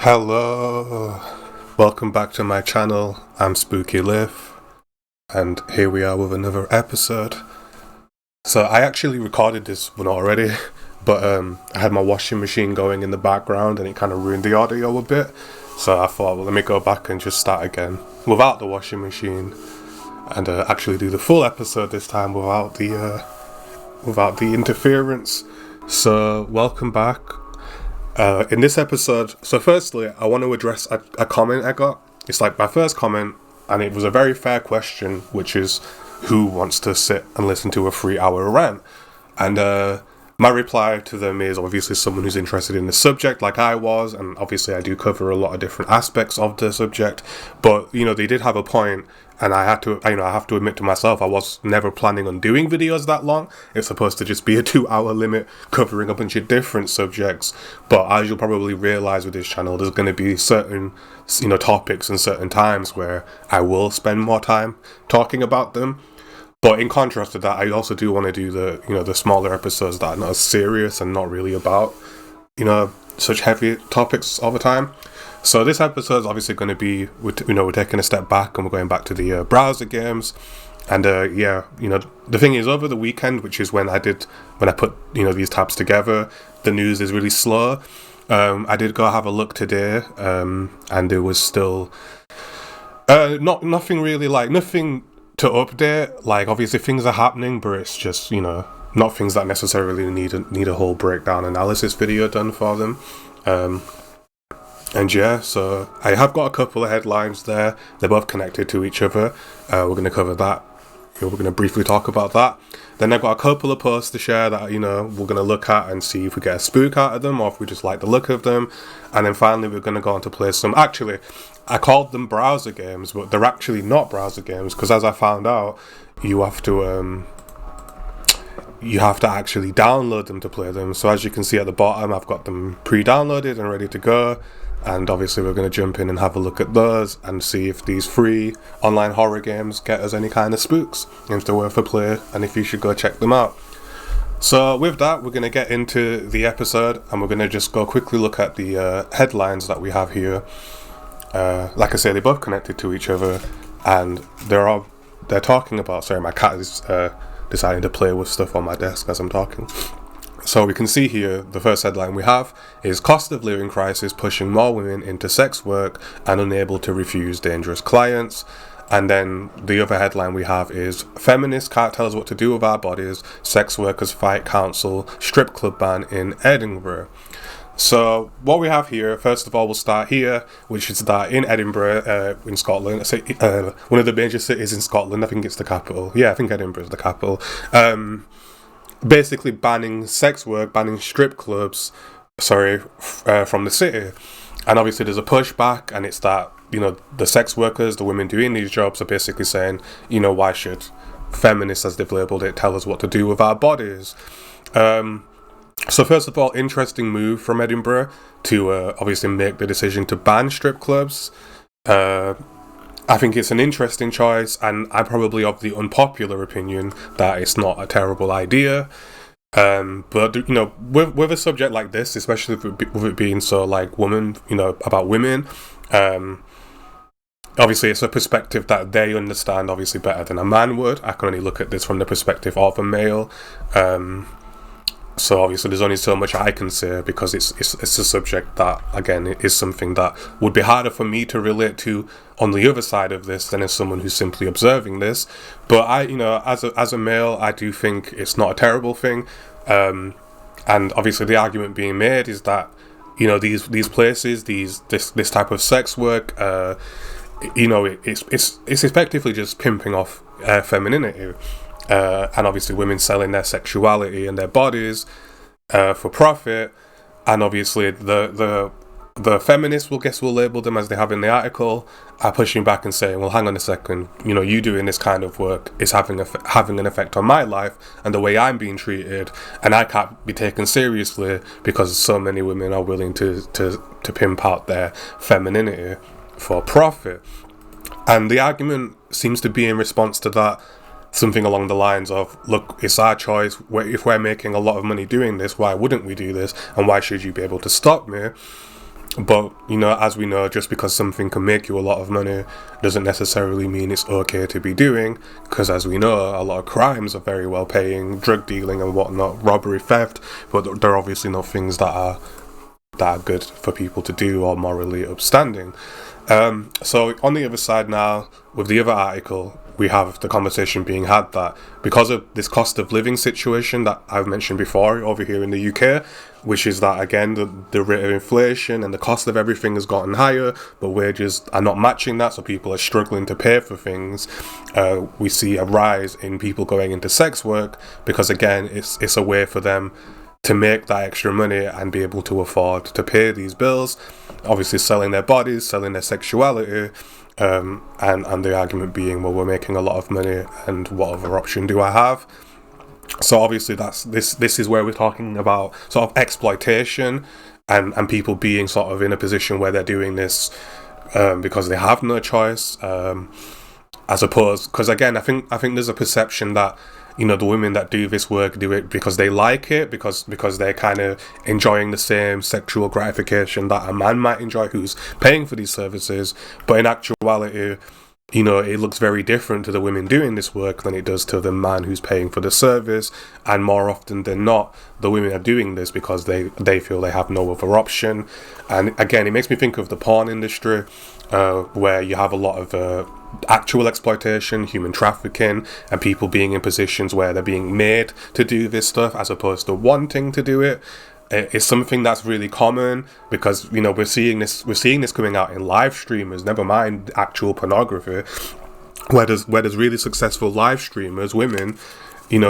Hello, welcome back to my channel. I'm SpookyLith, and here we are with another episode. So I actually recorded this one already, but I had my washing machine going in the background and it kind of ruined the audio a bit. So I thought, well, let me go back and just start again without the washing machine, and actually do the full episode this time without the interference. So welcome back. In this episode, so firstly, I want to address a comment I got. It's like my first comment, and it was a very fair question, which is, who wants to sit and listen to a 3-hour rant? And my reply to them is obviously someone who's interested in the subject, like I was, and obviously I do cover a lot of different aspects of the subject. But they did have a point, and I have to admit to myself, I was never planning on doing videos that long. It's supposed to just be a 2-hour limit covering a bunch of different subjects. But as you'll probably realize with this channel, there's going to be certain topics and certain times where I will spend more time talking about them. But in contrast to that, I also do want to do the smaller episodes that are not as serious and not really about such heavy topics all the time. So this episode is obviously going to be, we're taking a step back and we're going back to the browser games. And the thing is, over the weekend, which is when I put these tabs together, the news is really slow. I did go have a look today, and there was still nothing to update. Like, obviously things are happening, but it's just not things that necessarily need a whole breakdown analysis video done for them. And yeah, so I have got a couple of headlines there. They're both connected to each other. We're going to cover that. We're going to briefly talk about that. Then I've got a couple of posts to share that, we're going to look at and see if we get a spook out of them or if we just like the look of them. And then finally, we're going to go on to play some... Actually, I called them browser games, but they're actually not browser games, because as I found out, you have to actually download them to play them. So as you can see at the bottom, I've got them pre-downloaded and ready to go. And obviously we're going to jump in and have a look at those and see if these free online horror games get us any kind of spooks, if they're worth a play, and if you should go check them out. So with that, we're going to get into the episode, and we're going to just go quickly look at the headlines that we have here. Like I say, they're both connected to each other, and they're talking about... Sorry, my cat is deciding to play with stuff on my desk as I'm talking. So we can see here, the first headline we have is cost of living crisis pushing more women into sex work and unable to refuse dangerous clients. And then the other headline we have is feminists can't tell us what to do with our bodies, sex workers fight council, strip club ban in Edinburgh. So what we have here, first of all, we'll start here, which is that in Edinburgh, in Scotland, one of the major cities in Scotland, I think it's the capital. Yeah, I think Edinburgh is the capital. Basically banning sex work, banning strip clubs, from the city. And obviously there's a pushback, and it's that, the sex workers, the women doing these jobs are basically saying, why should feminists, as they've labelled it, tell us what to do with our bodies? So first of all, interesting move from Edinburgh to obviously make the decision to ban strip clubs. I think it's an interesting choice, and I'm probably of the unpopular opinion that it's not a terrible idea. But with a subject like this, especially with it being so like about women, obviously it's a perspective that they understand obviously better than a man would. I can only look at this from the perspective of a male. So obviously there's only so much I can say, because it's a subject that, again, it is something that would be harder for me to relate to on the other side of this than as someone who's simply observing this. But I, as a male, I do think it's not a terrible thing. And obviously the argument being made is that, these places, this type of sex work, it's effectively just pimping off femininity. And obviously women selling their sexuality and their bodies for profit. And obviously the feminists, we'll label them as they have in the article, are pushing back and saying, well, hang on a second, you doing this kind of work is having an effect on my life and the way I'm being treated, and I can't be taken seriously because so many women are willing to pimp out their femininity for profit. And the argument seems to be in response to that, something along the lines of, look, it's our choice. If we're making a lot of money doing this, why wouldn't we do this? And why should you be able to stop me? But, as we know, just because something can make you a lot of money doesn't necessarily mean it's okay to be doing, because as we know, a lot of crimes are very well paying, drug dealing and whatnot, robbery, theft, but they're obviously not things that are good for people to do or morally upstanding. So on the other side now, with the other article, we have the conversation being had that because of this cost of living situation that I've mentioned before over here in the UK, which is that, again, the rate of inflation and the cost of everything has gotten higher, but wages are not matching that, so people are struggling to pay for things. We see a rise in people going into sex work because, again, it's a way for them to make that extra money and be able to afford to pay these bills, obviously selling their bodies, selling their sexuality, and the argument being, well, we're making a lot of money, and what other option do I have? So obviously this is where we're talking about sort of exploitation and people being sort of in a position where they're doing this because they have no choice, as opposed, because again, I think there's a perception that the women that do this work do it because they like it, because they're kind of enjoying the same sexual gratification that a man might enjoy who's paying for these services. But in actuality, it looks very different to the women doing this work than it does to the man who's paying for the service. And more often than not, the women are doing this because they feel they have no other option. And again, it makes me think of the porn industry, where you have a lot of actual exploitation, human trafficking, and people being in positions where they're being made to do this stuff as opposed to wanting to do it. It's something that's really common because we're seeing this coming out in live streamers, never mind actual pornography, where there's really successful live streamers, women,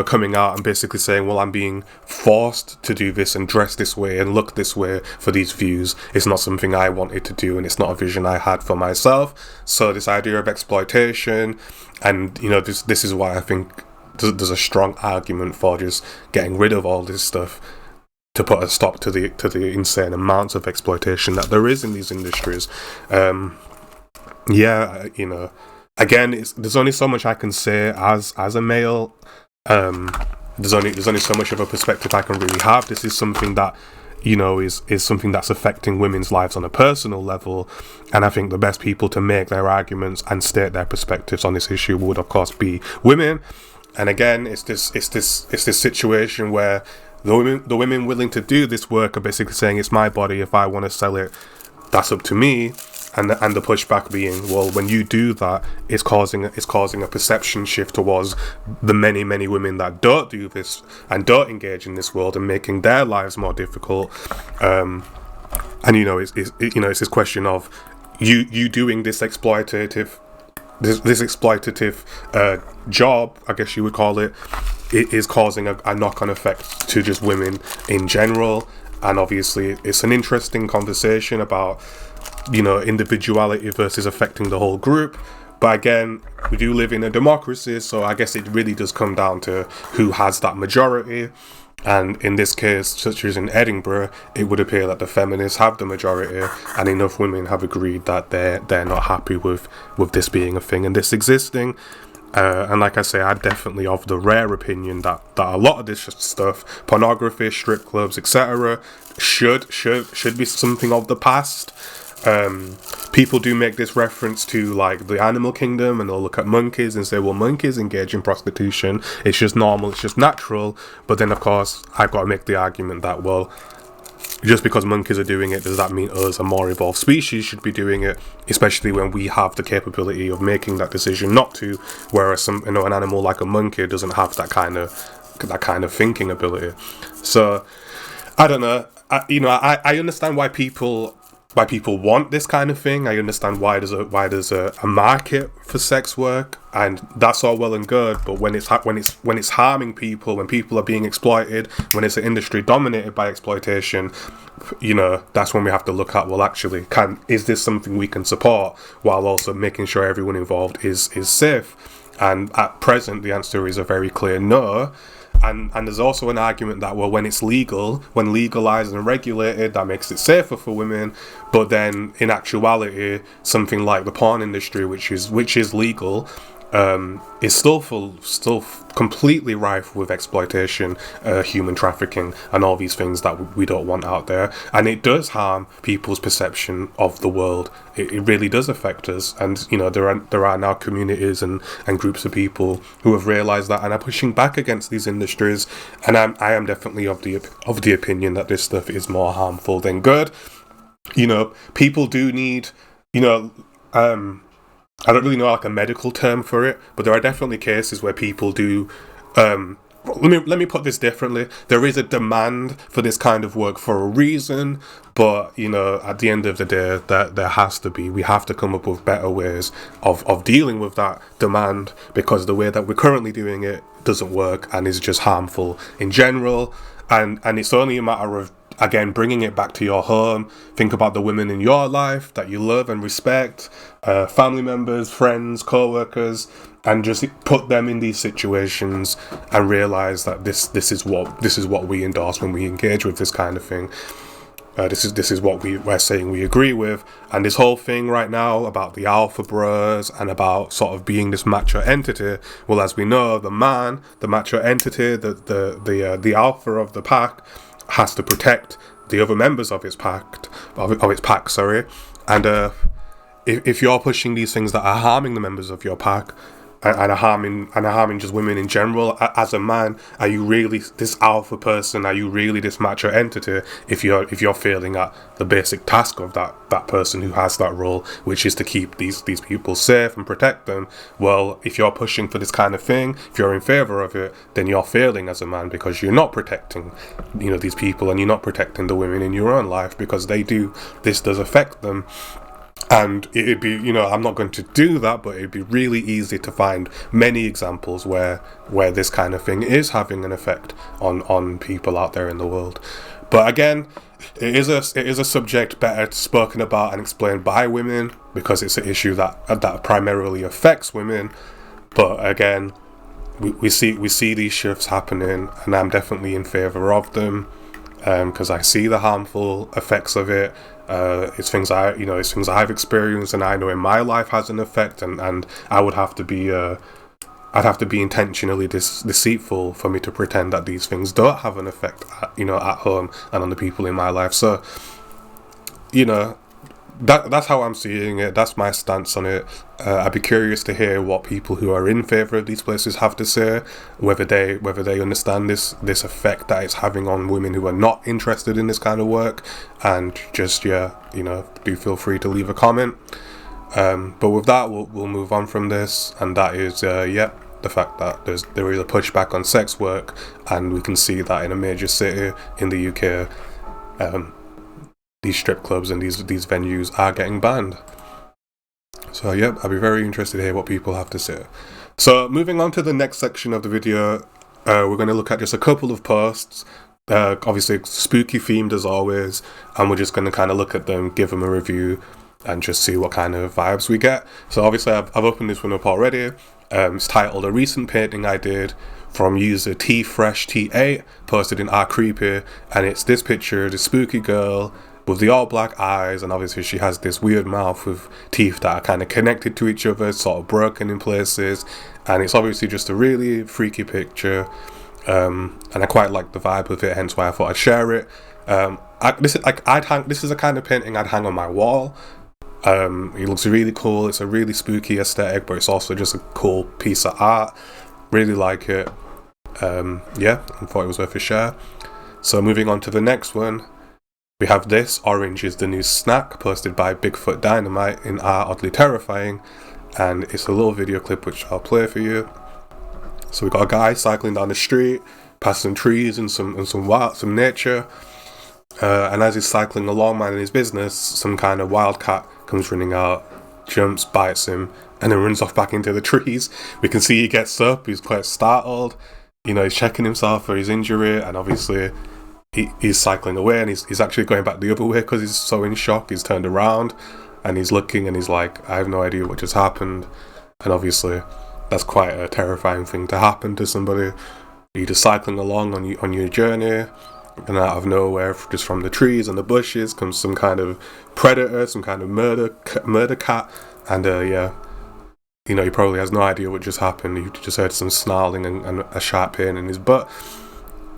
coming out and basically saying, well, I'm being forced to do this and dress this way and look this way for these views. It's not something I wanted to do, and it's not a vision I had for myself. So this idea of exploitation, and this is why I think there's a strong argument for just getting rid of all this stuff to put a stop to the insane amounts of exploitation that there is in these industries. Again, there's only so much I can say as a male. There's only so much of a perspective I can really have. This is something that is something that's affecting women's lives on a personal level, and I think the best people to make their arguments and state their perspectives on this issue would, of course, be women. And again, it's this situation where the women willing to do this work are basically saying, it's my body, if I want to sell it, that's up to me. And the pushback being, well, when you do that, it's causing a perception shift towards the many women that don't do this and don't engage in this world and making their lives more difficult. It's this question of you doing this exploitative job, I guess you would call it. It is causing a knock-on effect to just women in general. And obviously, it's an interesting conversation about individuality versus affecting the whole group. But again, we do live in a democracy, so I guess it really does come down to who has that majority. And in this case, such as in Edinburgh, it would appear that the feminists have the majority, and enough women have agreed that they're not happy with this being a thing and this existing. And like I say, I'm definitely of the rare opinion that a lot of this stuff, pornography, strip clubs, etc., should be something of the past. People do make this reference to like the animal kingdom, and they'll look at monkeys and say, well, monkeys engage in prostitution, it's just normal, it's just natural. But then of course I've got to make the argument that, well, just because monkeys are doing it, does that mean us, a more evolved species, should be doing it, especially when we have the capability of making that decision not to, whereas an animal like a monkey doesn't have that kind of thinking ability. So I don't know. I understand why people want this kind of thing. I understand why there's a market for sex work, and that's all well and good. But when it's harming people, when people are being exploited, when it's an industry dominated by exploitation, that's when we have to look at, well, actually, is this something we can support while also making sure everyone involved is safe? And at present, the answer is a very clear no. And there's also an argument that, well, when it's legal, when legalized and regulated, that makes it safer for women. But then in actuality, something like the porn industry, which is legal, is still completely rife with exploitation, human trafficking, and all these things that we don't want out there. And it does harm people's perception of the world. It really does affect us. And there are now communities and groups of people who have realised that and are pushing back against these industries. And I am definitely of the opinion that this stuff is more harmful than good. People do need, I don't really know like a medical term for it, but there are definitely cases where people do. Let me put this differently. There is a demand for this kind of work for a reason, but at the end of the day, that there has to be. We have to come up with better ways of dealing with that demand, because the way that we're currently doing it doesn't work and is just harmful in general. And it's only a matter of, again, bringing it back to your home. Think about the women in your life that you love and respect, family members, friends, co-workers, and just put them in these situations and realize that this is what we endorse when we engage with this kind of thing. This is what we're saying we agree with. And this whole thing right now about the alpha bros and about sort of being this macho entity, well, as we know, the macho entity, the alpha of the pack, has to protect the other members of its pack, and if you're pushing these things that are harming the members of your pack and are harming just women in general, as a man, are you really this alpha person? Are you really this macho entity if you're failing at the basic task of that person who has that role, which is to keep these people safe and protect them? Well, if you're pushing for this kind of thing, if you're in favor of it, then you're failing as a man, because you're not protecting these people, and you're not protecting the women in your own life, because this does affect them. And it'd be, I'm not going to do that, but it'd be really easy to find many examples where this kind of thing is having an effect on people out there in the world. But again, it is a subject better spoken about and explained by women, because it's an issue that primarily affects women. But again, we see these shifts happening, and I'm definitely in favour of them, because I see the harmful effects of it. It's things I've experienced, and I know in my life has an effect, and I would have to be I'd have to be intentionally deceitful for me to pretend that these things don't have an effect at home and on the people in my life. So that's how I'm seeing it. That's my stance on it. I'd be curious to hear what people who are in favour of these places have to say, whether they understand this effect that it's having on women who are not interested in this kind of work, and just do feel free to leave a comment. But with that, we'll move on from this, and that is the fact that there is a pushback on sex work, and we can see that in a major city in the UK. These strip clubs and these venues are getting banned. So I'll be very interested to hear what people have to say. So moving on to the next section of the video, we're going to look at just a couple of posts, obviously spooky themed as always, and we're just going to kind of look at them, give them a review, and just see what kind of vibes we get. So obviously I've opened this one up already. It's titled "A Recent Painting I Did," from user TFreshT8, posted in @creepy, and it's this picture, the spooky girl with the all black eyes, and obviously she has this weird mouth with teeth that are kind of connected to each other, sort of broken in places, and it's obviously just a really freaky picture, and I quite like the vibe of it, hence why I thought I'd share it. This is a kind of painting I'd hang on my wall. It looks really cool. It's a really spooky aesthetic, but it's also just a cool piece of art. Really like it. I thought it was worth a share. So moving on to the next one, we have this "Orange is the New Snack," posted by Bigfoot Dynamite in Oddly Terrifying, and it's a little video clip which I'll play for you. So we got a guy cycling down the street, past some trees and some nature, and as he's cycling along, minding his business, some kind of wildcat comes running out, jumps, bites him, and then runs off back into the trees. We can see he gets up, he's quite startled, he's checking himself for his injury, and obviously he's cycling away, and he's actually going back the other way because he's so in shock. He's turned around and he's looking, and he's like, I have no idea what just happened. And obviously that's quite a terrifying thing to happen to somebody. You're just cycling along on your journey, and out of nowhere, just from the trees and the bushes, comes some kind of predator, some kind of murder cat, and you know, he probably has no idea what just happened. He just heard some snarling and a sharp pain in his butt,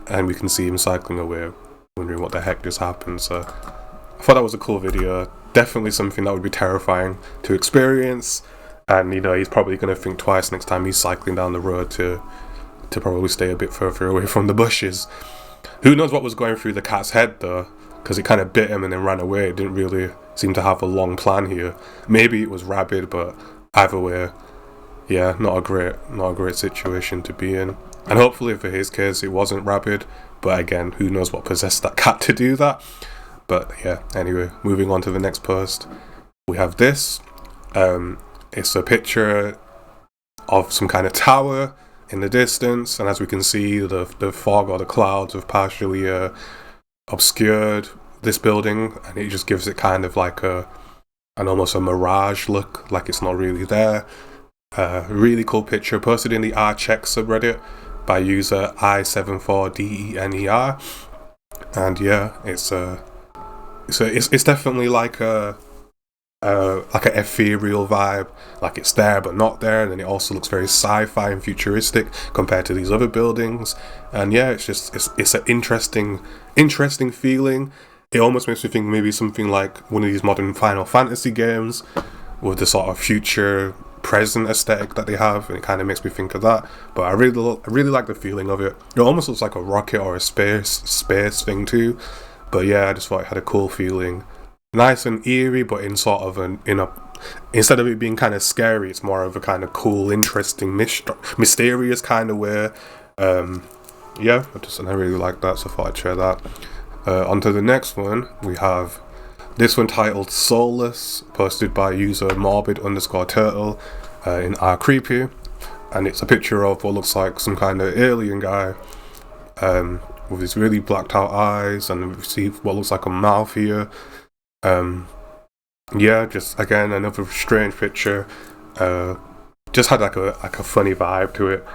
and we can see him cycling away, wondering what the heck just happened. So I thought that was a cool video. Definitely something that would be terrifying to experience, and you know, he's probably going to think twice next time he's cycling down the road to probably stay a bit further away from the bushes. Who knows what was going through the cat's head though, because it kind of bit him and then ran away. It didn't really seem to have a long plan here. Maybe it was rabid, but either way, yeah, not a great situation to be in. And hopefully for his case it wasn't rabid, but again, who knows what possessed that cat to do that. But yeah, anyway, moving on to the next post, we have this. It's a picture of some kind of tower in the distance, and as we can see, the fog or the clouds have partially obscured this building, and it just gives it kind of like an almost a mirage look, like it's not really there. Really cool picture, posted in the rcheck subreddit by user I74DENER, and yeah, it's definitely like an ethereal vibe, like it's there but not there, and then it also looks very sci-fi and futuristic compared to these other buildings. And yeah, it's an interesting feeling. It almost makes me think maybe something like one of these modern Final Fantasy games with the sort of future present aesthetic that they have, and it kind of makes me think of that. But I really like the feeling of it. It almost looks like a rocket or a space thing too. But yeah, I just thought it had a cool feeling. Nice and eerie, but in sort of instead of it being kind of scary, it's more of a kind of cool, interesting, mysterious kind of way. Yeah, I really like that, so I thought I'd share that. On to the next one, we have this one titled Soulless, posted by user morbid_turtle in creepy, and it's a picture of what looks like some kind of alien guy with his really blacked out eyes, and we see what looks like a mouth here. Yeah, just again another strange picture. Just had like a funny vibe to it.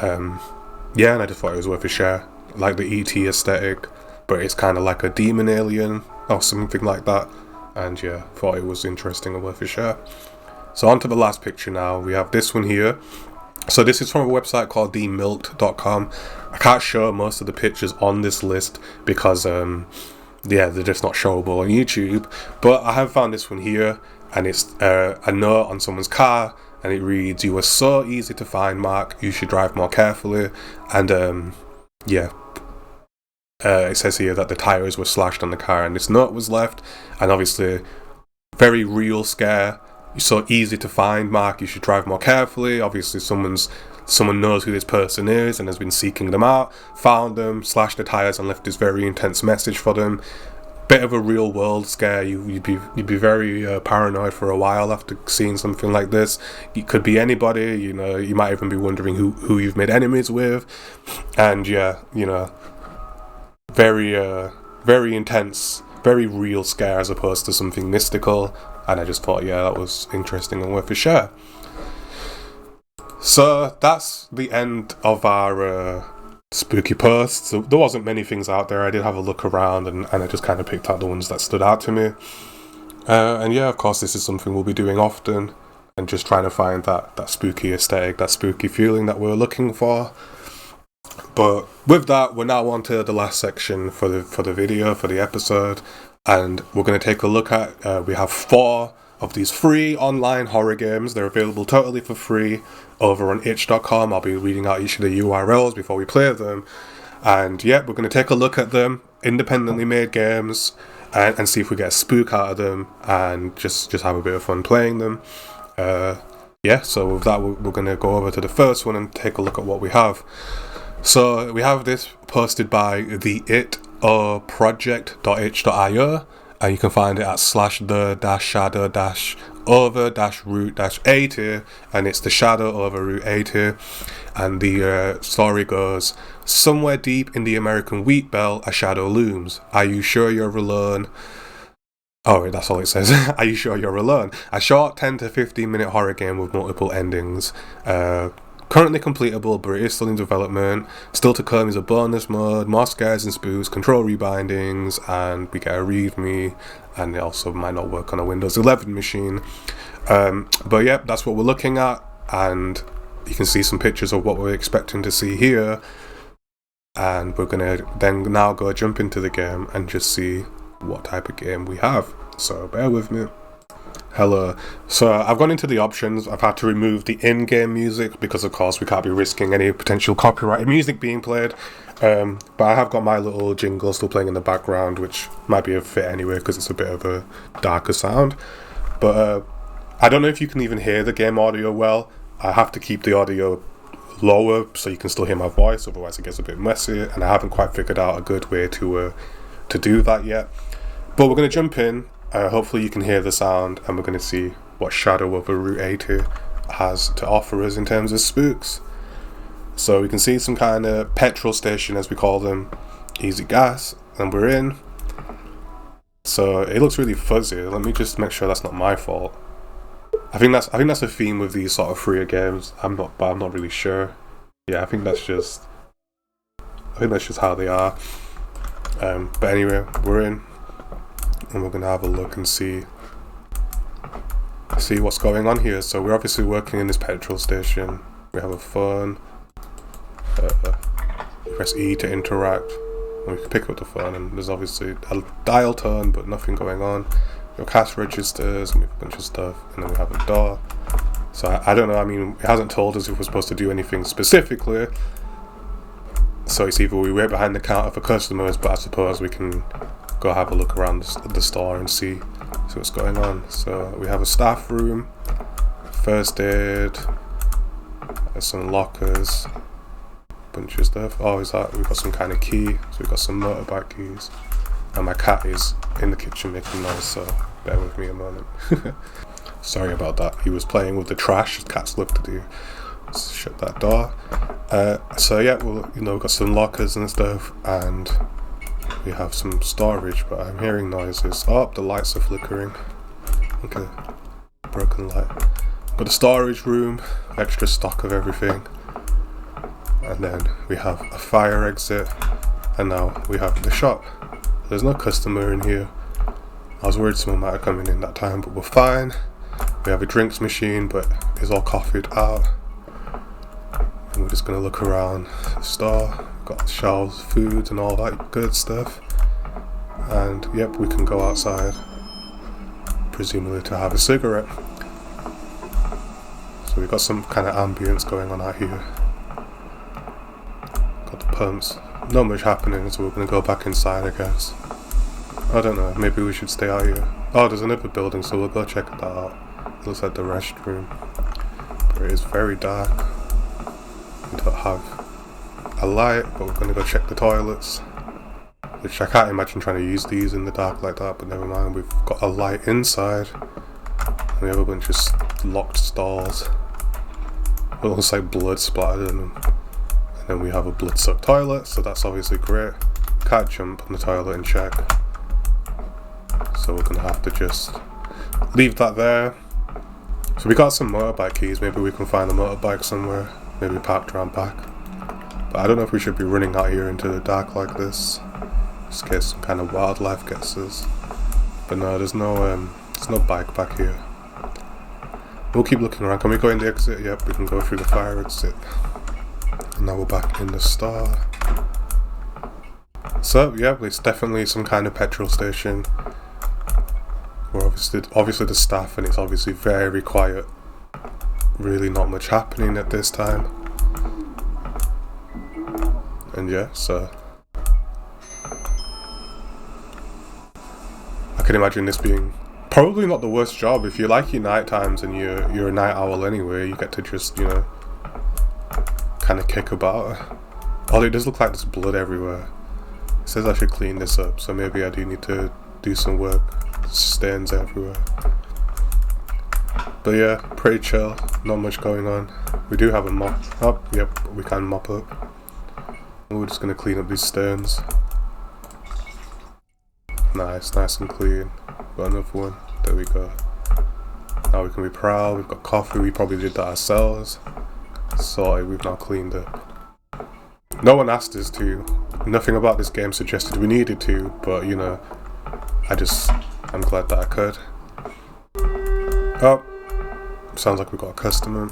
Yeah, and I just thought it was worth a share. Like the ET aesthetic, but it's kind of like a demon alien or something like that. And yeah, thought it was interesting and worth a share. So on to the last picture now. We have this one here. So this is from a website called themilked.com. I can't show most of the pictures on this list because yeah, they're just not showable on YouTube. But I have found this one here, and it's a note on someone's car, and it reads, "You were so easy to find, Mark. You should drive more carefully." And yeah, it says here that the tires were slashed on the car, and this note was left. And obviously, very real scare. You're so easy to find, Mark. You should drive more carefully. Obviously, someone knows who this person is and has been seeking them out, found them, slashed the tires, and left this very intense message for them. Bit of a real world scare. You'd be very paranoid for a while after seeing something like this. It could be anybody. You know, you might even be wondering who you've made enemies with. And yeah, you know, very intense, very real scare as opposed to something mystical. And I just thought, yeah, that was interesting and worth a share. So that's the end of our spooky posts. So there wasn't many things out there. I did have a look around, and I just kind of picked out the ones that stood out to me. And yeah, of course, this is something we'll be doing often, and just trying to find that spooky aesthetic, that spooky feeling that we're looking for. But with that, we're now on to the last section for the video, for the episode, and we're going to take a look at, we have 4 of these free online horror games. They're available totally for free over on itch.com. I'll be reading out each of the URLs before we play them. And yeah, we're going to take a look at them, independently made games, and see if we get a spook out of them, and just have a bit of fun playing them. Yeah, so with that, we're going to go over to the first one and take a look at what we have. So we have this posted by the project.itch.io, and you can find it at /the-shadow-over-root-80, and it's the shadow over Route 80. And the story goes, "Somewhere deep in the American wheat belt, a shadow looms. Are you sure you're alone?" Oh, wait, that's all it says. Are you sure you're alone? A short 10 to 15 minute horror game with multiple endings. currently completable, but it is still in development. Still to come is a bonus mode, more scares and spoofs, control rebindings, and we get a readme, and it also might not work on a Windows 11 machine. But yeah, that's what we're looking at, and you can see some pictures of what we're expecting to see here. And we're gonna then now go jump into the game and just see what type of game we have. So bear with me. Hello. So I've gone into the options. I've had to remove the in-game music because of course we can't be risking any potential copyrighted music being played. But I have got my little jingle still playing in the background, which might be a fit anyway because it's a bit of a darker sound. But I don't know if you can even hear the game audio well. I have to keep the audio lower so you can still hear my voice, otherwise it gets a bit messy, and I haven't quite figured out a good way to do that yet. But we're going to jump in. Hopefully you can hear the sound, and we're going to see what Shadow over Route 80 has to offer us in terms of spooks. So we can see some kind of petrol station, as we call them, easy gas, and we're in. So it looks really fuzzy. Let me just make sure that's not my fault. I think that's a theme with these sort of freer games. I'm not really sure. Yeah, I think that's just how they are. But anyway, we're in, and we're gonna have a look and see what's going on here. So we're obviously working in this petrol station. We have a phone. Press E to interact. And we can pick up the phone, and there's obviously a dial tone, but nothing going on. Your cash registers, and we have a bunch of stuff, and then we have a door. So I don't know, I mean, it hasn't told us if we're supposed to do anything specifically. So it's either we wait behind the counter for customers, but I suppose we can go have a look around the store and see what's going on. So we have a staff room, first aid, some lockers, bunch of stuff. Oh, is that, we've got some kind of key, so we've got some motorbike keys. And my cat is in the kitchen making noise, so bear with me a moment. Sorry about that. He was playing with the trash, cats love to do. Let's shut that door. So yeah, well, we've got some lockers and stuff, and we have some storage, but I'm hearing noises. Oh, the lights are flickering. Okay, broken light. Got a storage room, extra stock of everything. And then we have a fire exit, and now we have the shop. There's no customer in here. I was worried someone might have come in that time, but we're fine. We have a drinks machine, but it's all coffeeed out. And we're just gonna look around the store. We've got shelves, foods, and all that good stuff. And yep, we can go outside, presumably to have a cigarette. So we've got some kind of ambience going on out here. Got the pumps. Not much happening, so we're gonna go back inside, I guess. I don't know, maybe we should stay out here. Oh, there's another building, so we'll go check that out. It looks like the restroom, but it is very dark. We don't have a light, but we're gonna go check the toilets, which I can't imagine trying to use these in the dark like that, but never mind. We've got a light inside, and we have a bunch of locked stalls. It looks like blood splattered in them. Then we have a blood-soaked toilet, so that's obviously great. Can't jump on the toilet and check, so we're gonna have to just leave that there. So we got some motorbike keys. Maybe we can find a motorbike somewhere, maybe parked around back. But I don't know if we should be running out here into the dark like this, just in case some kind of wildlife gets us. But no, there's no bike back here. We'll keep looking around. Can we go in the exit? Yep, we can go through the fire exit. And now we're back in the store. So yeah, it's definitely some kind of petrol station. We're obviously the staff, and it's obviously very quiet. Really not much happening at this time. And yeah, so I can imagine this being probably not the worst job. If you like your night times and you're a night owl anyway, you get to just, kind of kick about. Oh, it does look like there's blood everywhere. It says I should clean this up, so maybe I do need to do some work. Stains everywhere. But yeah, pretty chill, not much going on. We do have a mop. Oh, yep, we can mop up. And we're just going to clean up these stains. Nice and clean. Got another one. There we go. Now we can be proud. We've got coffee. We probably did that ourselves. Sorted, we've now cleaned it. No one asked us to. Nothing about this game suggested we needed to, but you know, I'm glad that I could. Oh, sounds like we've got a customer.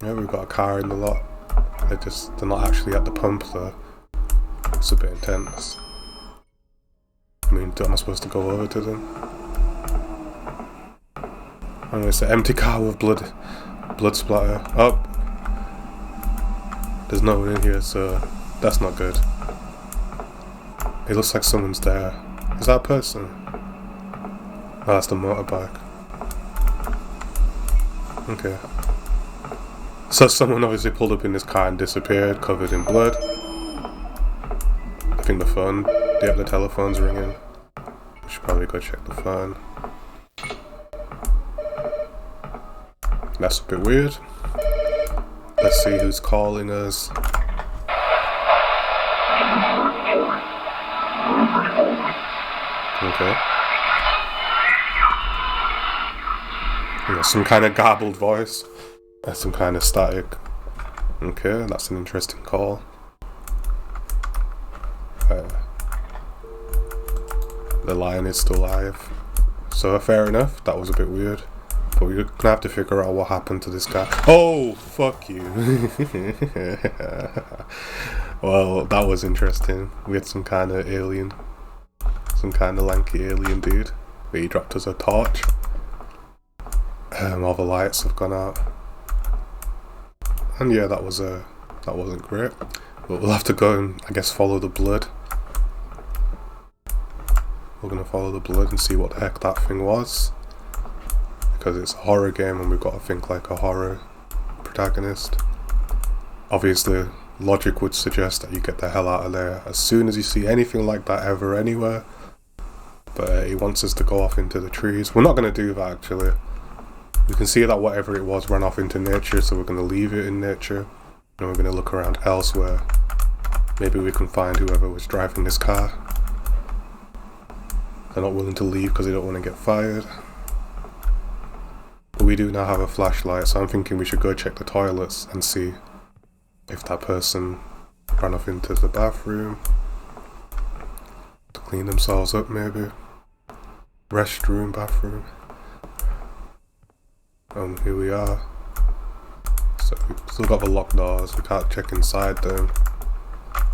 Yeah, we've got a car in the lot. They're not actually at the pump though. It's a bit intense. I mean, am I supposed to go over to them? Oh, it's an empty car with blood splatter. Oh, there's no one in here, so that's not good. It looks like someone's there. Is that a person? Oh, that's the motorbike. Okay. So someone obviously pulled up in this car and disappeared, covered in blood. I think the telephone's ringing. We should probably go check the phone. That's a bit weird. Let's see who's calling us. Okay. Some kind of garbled voice. Some kind of static. Okay, that's an interesting call. The lion is still alive. So fair enough, that was a bit weird. But we're gonna have to figure out what happened to this guy. Oh, fuck you. Well, that was interesting. We had some kind of alien. Some kind of lanky alien dude. But he dropped us a torch. All the lights have gone out. And yeah, that wasn't great. But we'll have to go and, I guess, follow the blood. We're gonna follow the blood and see what the heck that thing was. Because it's a horror game and we've got to think like a horror protagonist. Obviously, logic would suggest that you get the hell out of there as soon as you see anything like that ever anywhere. But he wants us to go off into the trees. We're not gonna do that actually. We can see that whatever it was ran off into nature, so we're gonna leave it in nature. And we're gonna look around elsewhere. Maybe we can find whoever was driving this car. They're not willing to leave because they don't want to get fired. But we do now have a flashlight, so I'm thinking we should go check the toilets and see if that person ran off into the bathroom to clean themselves up maybe. Restroom, bathroom. Here we are. So we've still got the locked doors, we can't check inside them.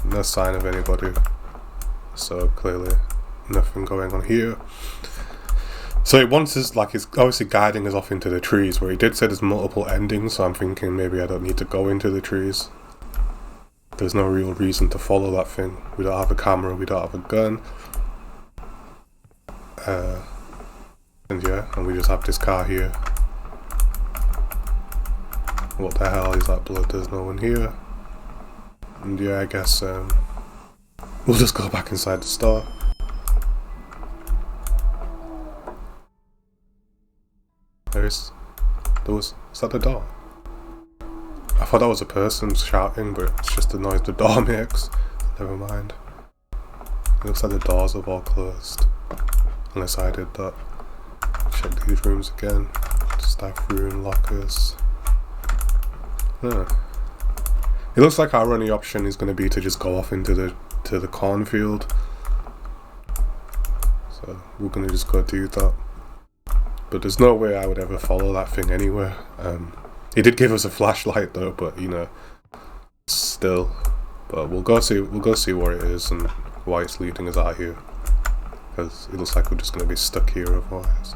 No sign of anybody. So clearly nothing going on here. So it wants us, like, it's obviously guiding us off into the trees, where he did say there's multiple endings, so I'm thinking maybe I don't need to go into the trees. There's no real reason to follow that thing. We don't have a camera, we don't have a gun. And we just have this car here. What the hell is that blood? There's no one here. And yeah, I guess we'll just go back inside the store. Is that the door? I thought that was a person shouting, but it's just the noise the door makes. Never mind. It looks like the doors have all closed. Unless I did that. Check these rooms again. Staff room, lockers. Huh. It looks like our only option is going to be to just go off into the cornfield. So we're going to just go do that. But there's no way I would ever follow that thing anywhere. He did give us a flashlight though, but you know, still. But we'll go see what it is and why it's leading us out here. Because it looks like we're just going to be stuck here otherwise.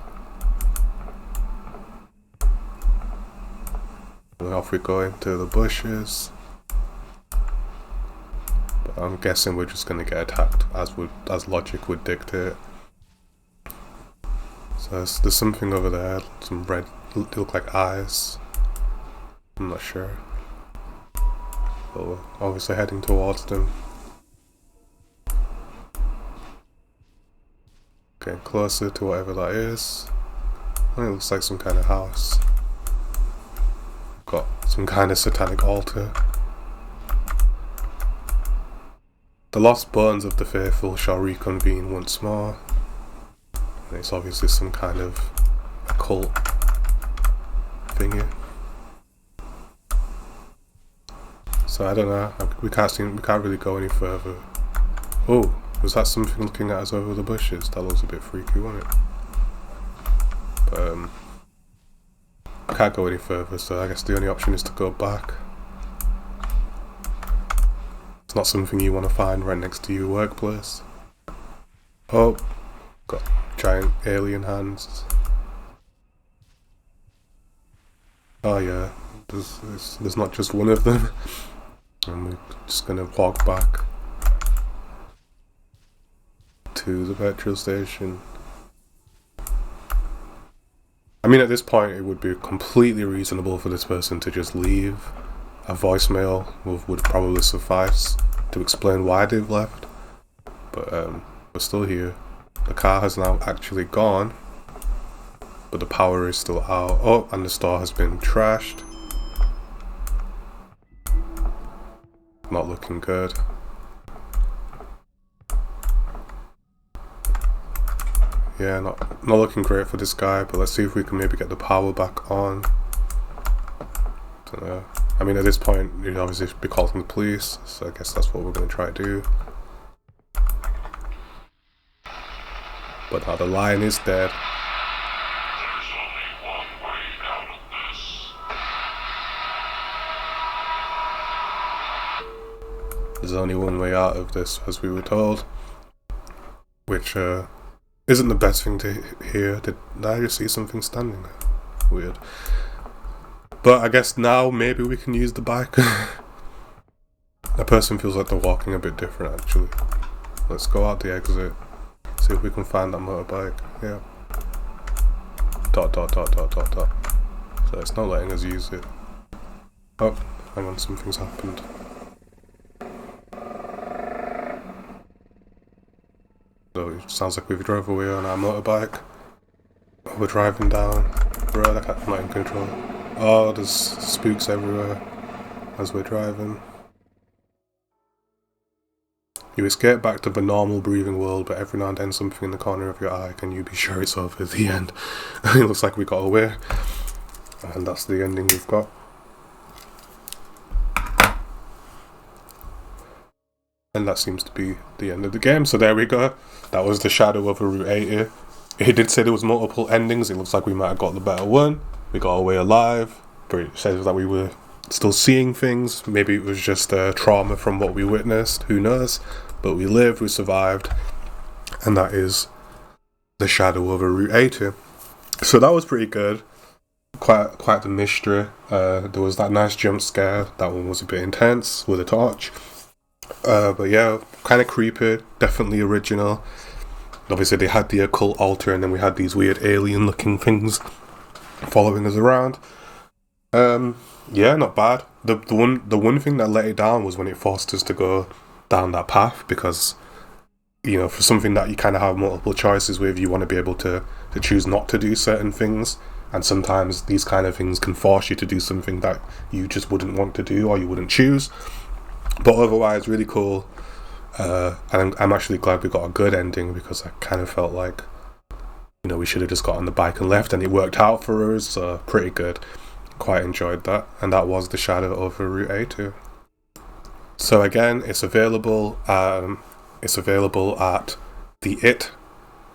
And off we go into the bushes. But I'm guessing we're just going to get attacked as logic would dictate. So there's something over there, some red, look like eyes. I'm not sure. But we're obviously heading towards them. Getting closer to whatever that is. It looks like some kind of house. Got some kind of satanic altar. The lost bones of the faithful shall reconvene once more. It's obviously some kind of occult thingy. So I don't know. We can't really go any further. Oh, was that something looking at us over the bushes? That looks a bit freaky, wasn't it? But I can't go any further, so I guess the only option is to go back. It's not something you want to find right next to your workplace. Oh, got giant alien hands. Oh yeah, there's not just one of them. And we're just gonna walk back to the petrol station. I mean, at this point, it would be completely reasonable for this person to just leave. A voicemail would probably suffice to explain why they've left. But we're still here. The car has now actually gone, but the power is still out. Oh, and the store has been trashed. Not looking good. Yeah, not looking great for this guy, but let's see if we can maybe get the power back on. Dunno. I mean, at this point, you'd obviously be calling the police, so I guess that's what we're going to try to do. But now the lion is dead. There's only one way out of this, as we were told. Which, isn't the best thing to hear. Did I just see something standing there? Weird. But I guess now maybe we can use the bike. That person feels like they're walking a bit different, actually. Let's go out the exit. See if we can find that motorbike. Yeah. ... So it's not letting us use it. Oh, hang on, something's happened. So it sounds like we've drove away on our motorbike. We're driving down the road. I'm not in control. Oh, there's spooks everywhere as we're driving. You escape back to the normal breathing world, but every now and then something in the corner of your eye, can you be sure it's over at the end? It looks like we got away. And that's the ending we've got. And that seems to be the end of the game. So there we go. That was the shadow over Route 80. It did say there was multiple endings. It looks like we might have got the better one. We got away alive. But it says that we were still seeing things. Maybe it was just trauma from what we witnessed. Who knows? But we lived, we survived. And that is the shadow over Route 80. So that was pretty good. Quite the mystery. There was that nice jump scare. That one was a bit intense with a torch. But yeah, kind of creepy, definitely original. Obviously they had the occult altar, and then we had these weird alien looking things following us around. Yeah, not bad. The one thing that let it down was when it forced us to go down that path, because, you know, for something that you kind of have multiple choices with, you want to be able to choose not to do certain things, and sometimes these kind of things can force you to do something that you just wouldn't want to do or you wouldn't choose. But otherwise, really cool. And I'm actually glad we got a good ending, because I kind of felt like, you know, we should have just got on the bike and left, and it worked out for us. So pretty good. Quite enjoyed that. And that was the shadow over Route 80. So again, it's available. It's available at the it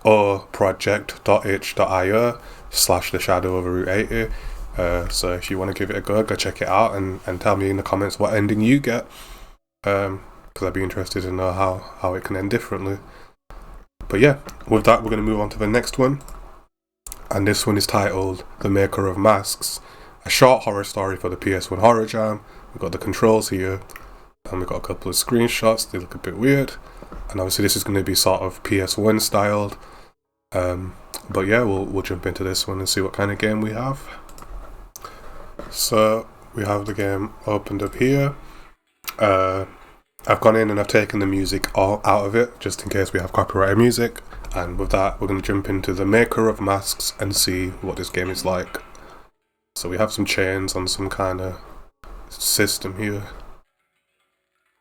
or project.itch.io/the shadow over Route 80. So if you want to give it a go check it out and tell me in the comments what ending you get. Because I'd be interested to know how it can end differently. But yeah, with that we're going to move on to the next one. And this one is titled The Maker of Masks, a short horror story for the PS1 Horror Jam. We've got the controls here, and we've got a couple of screenshots. They look a bit weird. And obviously this is going to be sort of PS1 styled. But yeah, we'll jump into this one and see what kind of game we have. So we have the game opened up here. I've gone in and I've taken the music all out of it, just in case we have copyrighted music. And with that, we're going to jump into the Maker of Masks and see what this game is like. So we have some chains on some kind of system here.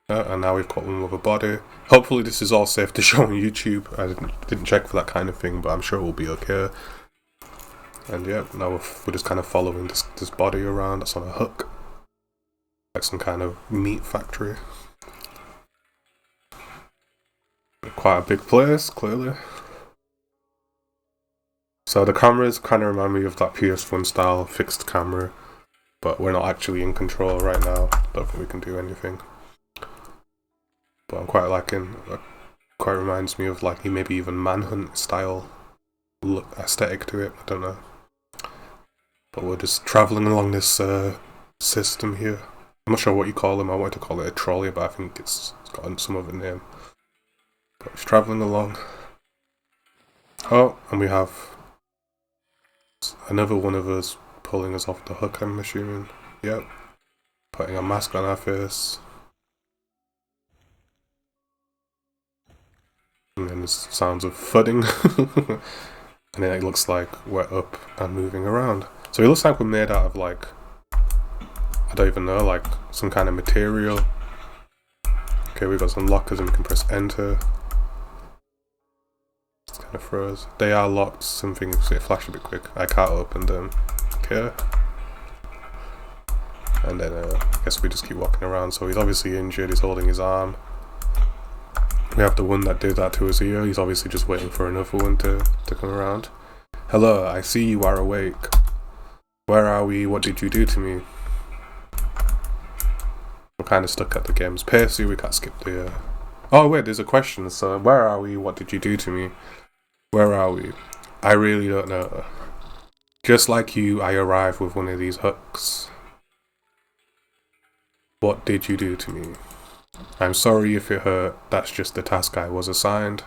And now we've got one with a body. Hopefully this is all safe to show on YouTube. I didn't check for that kind of thing, but I'm sure we'll be okay. And yeah, now we're just kind of following this body around. That's on a hook. like some kind of meat factory. Quite a big place, clearly. So the cameras kind of remind me of that PS1 style fixed camera, but we're not actually in control right now. Don't think we can do anything. But I'm quite liking. Quite reminds me of like maybe even Manhunt style look aesthetic to it. I don't know. But we're just traveling along this system here. I'm not sure what you call them. I wanted to call it a trolley, but I think it's got some other name. But it's traveling along. Oh, and we have another one of us pulling us off the hook, I'm assuming. Yep. Putting a mask on our face. And then there's sounds of thudding. And then it looks like we're up and moving around. So it looks like we're made out of like, I don't even know, like some kind of material. Okay, we've got some lockers and we can press enter. It's kind of froze. They are locked, something, so it flashed a bit quick. I can't open them. Okay. And then I guess we just keep walking around. So he's obviously injured, he's holding his arm. We have the one that did that to us here. He's obviously just waiting for another one to come around. Hello, I see you are awake. Where are we? What did you do to me? We're kind of stuck at the game's pace here. We can't skip the... Oh wait, there's a question. So where are we? What did you do to me? Where are we? I really don't know. Just like you, I arrived with one of these hooks. What did you do to me? I'm sorry if it hurt, that's just the task I was assigned.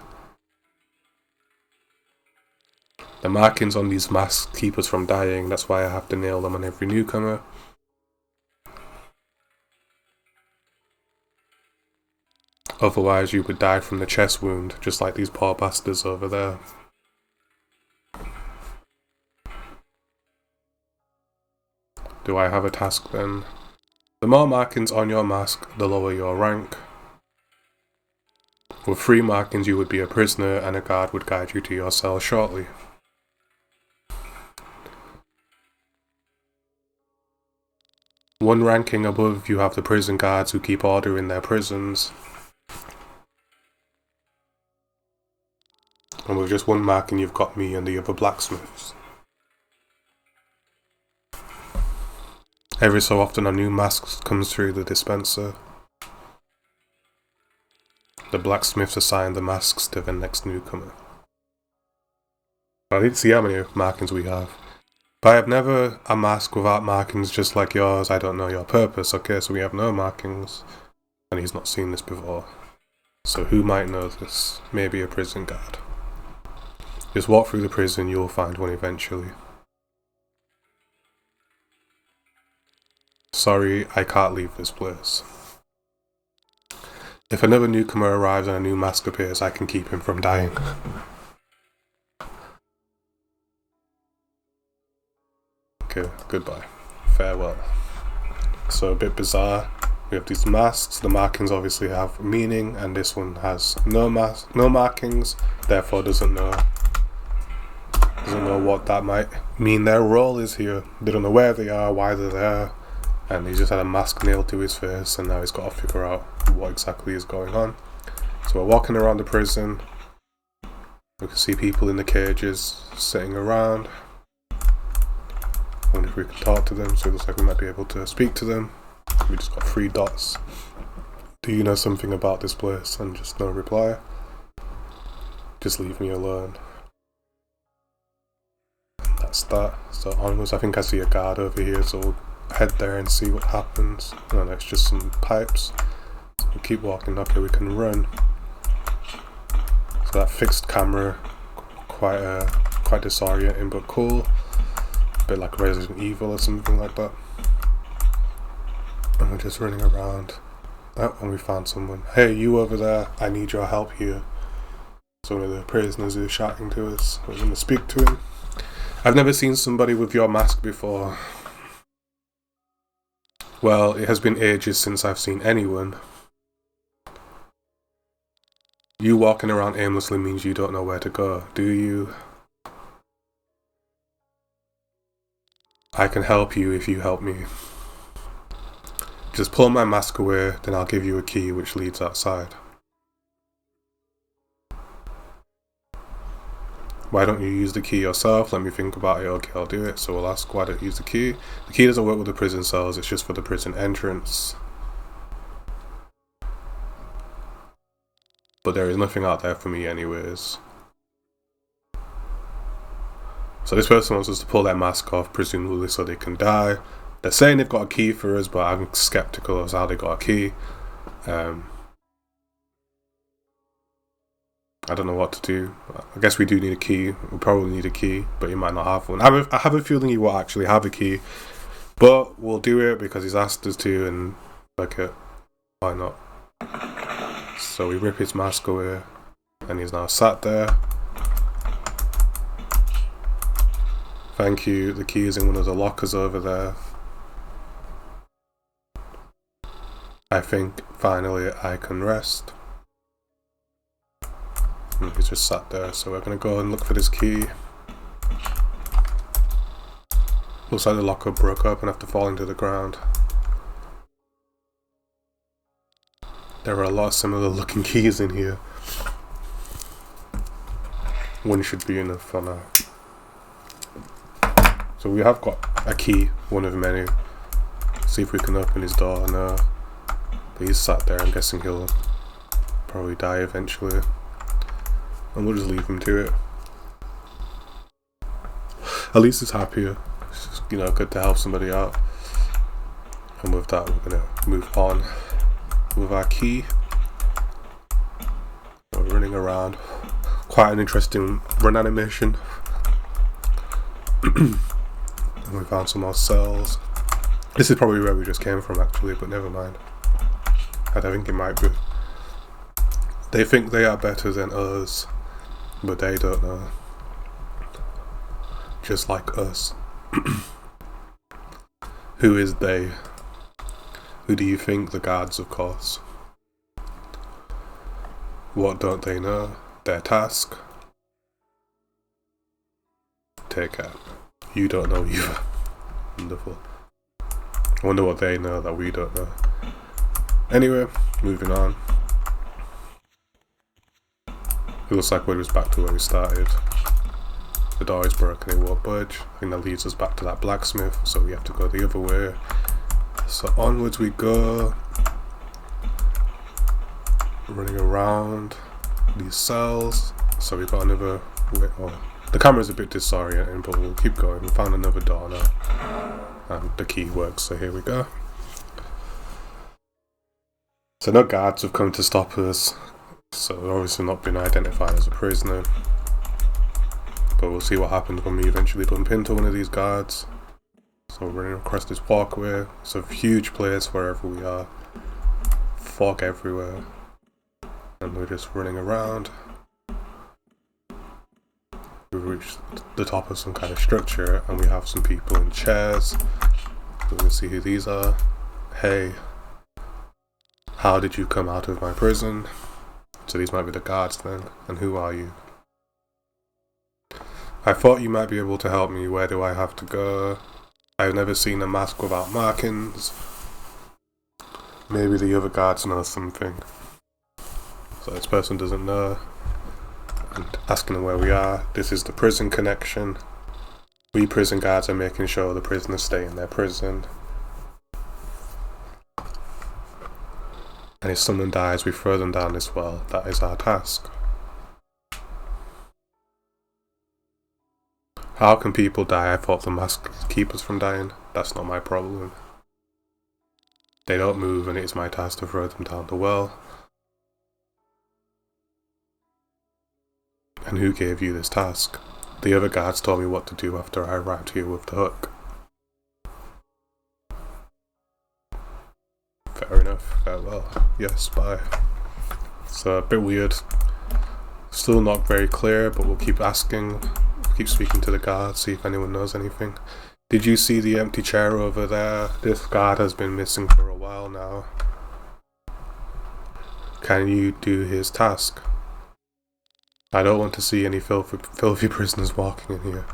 The markings on these masks keep us from dying, that's why I have to nail them on every newcomer. Otherwise you would die from the chest wound, just like these poor bastards over there. Do I have a task then? The more markings on your mask, the lower your rank. With 3 markings you would be a prisoner and a guard would guide you to your cell shortly. One ranking above you have the prison guards who keep order in their prisons. And with just 1 marking you've got me and the other blacksmiths. Every so often a new mask comes through the dispenser. The blacksmiths assign the masks to the next newcomer. I need to see how many markings we have. But I have never a mask without markings just like yours. I don't know your purpose. Okay, so we have no markings. And he's not seen this before. So who might know this? Maybe a prison guard. Just walk through the prison, you'll find one eventually. Sorry, I can't leave this place. If another newcomer arrives and a new mask appears, I can keep him from dying. Okay, goodbye. Farewell. So a bit bizarre. We have these masks. The markings obviously have meaning, and this one has no markings, therefore doesn't know what that might mean. Their role is here. They don't know where they are, why they're there. And he's just had a mask nailed to his face, and now he's got to figure out what exactly is going on. So we're walking around the prison. We can see people in the cages sitting around. I wonder if we can talk to them, so it looks like we might be able to speak to them. We just got 3 dots. Do you know something about this place? And just no reply. Just leave me alone. And that's that. So onwards, I think I see a guard over here, so we'll head there and see what happens. Oh no, it's just some pipes. So we keep walking. Okay, we can run. So that fixed camera, quite disorienting but cool. A bit like Resident Evil or something like that. And we're just running around. Oh, and we found someone. Hey, you over there, I need your help here. So one of the prisoners is shouting to us. We're going to speak to him. I've never seen somebody with your mask before. Well, it has been ages since I've seen anyone. You walking around aimlessly means you don't know where to go, do you? I can help you if you help me. Just pull my mask away, then I'll give you a key which leads outside. Why don't you use the key yourself? Let me think about it. Okay, I'll do it. So we'll ask, why don't you use the key? The key doesn't work with the prison cells, it's just for the prison entrance. But there is nothing out there for me anyways. So this person wants us to pull their mask off, presumably so they can die. They're saying they've got a key for us, but I'm skeptical as how they got a key. I don't know what to do. I guess we do need a key. We probably need a key, but he might not have one. I have a feeling he will actually have a key, but we'll do it because he's asked us to, and fuck it, why not? So we rip his mask away, and he's now sat there. Thank you. The key is in one of the lockers over there. I think finally I can rest. And he's just sat there, so we're gonna go and look for this key. Looks like the locker broke up and after falling to the ground. There are a lot of similar looking keys in here. One should be enough for now. So we have got a key, one of many. See if we can open his door. No. But he's sat there, I'm guessing he'll probably die eventually. And we'll just leave him to it. At least he's happier. It's just, good to help somebody out. And with that, we're gonna move on with our key. We're running around. Quite an interesting run animation. And we found some more cells. This is probably where we just came from actually, but never mind. I don't think it might be. They think they are better than us, but they don't know. Just like us. Who is they? Who do you think? The guards, of course. What don't they know? Their task? Take care. You don't know either. Wonderful. I wonder what they know that we don't know. Anyway, moving on. It looks like we're just back to where we started. The door is broken, it won't budge. I think that leads us back to that blacksmith, so we have to go the other way. So onwards we go. Running around these cells. So we've got another way. Oh, the camera's a bit disorienting, but we'll keep going. We found another door now. And the key works, so here we go. So no guards have come to stop us. So we've obviously not been identified as a prisoner. But we'll see what happens when we eventually bump into one of these guards. So we're running across this walkway. It's a huge place wherever we are. Fog everywhere. And we're just running around. We've reached the top of some kind of structure and we have some people in chairs. We're going to see who these are. Hey, how did you come out of my prison? So these might be the guards then. And who are you? I thought you might be able to help me. Where do I have to go? I've never seen a mask without markings. Maybe the other guards know something. So this person doesn't know. And asking them where we are. This is the prison connection. We prison guards are making sure the prisoners stay in their prison. And if someone dies, we throw them down this well. That is our task. How can people die? I thought the masks keep us from dying. That's not my problem. They don't move and it's my task to throw them down the well. And who gave you this task? The other guards told me what to do after I arrived here with the hook. Fair enough. Farewell. Yes, bye. It's a bit weird. Still not very clear, but we'll keep asking. Keep speaking to the guards, see if anyone knows anything. Did you see the empty chair over there? This guard has been missing for a while now. Can you do his task? I don't want to see any filthy prisoners walking in here.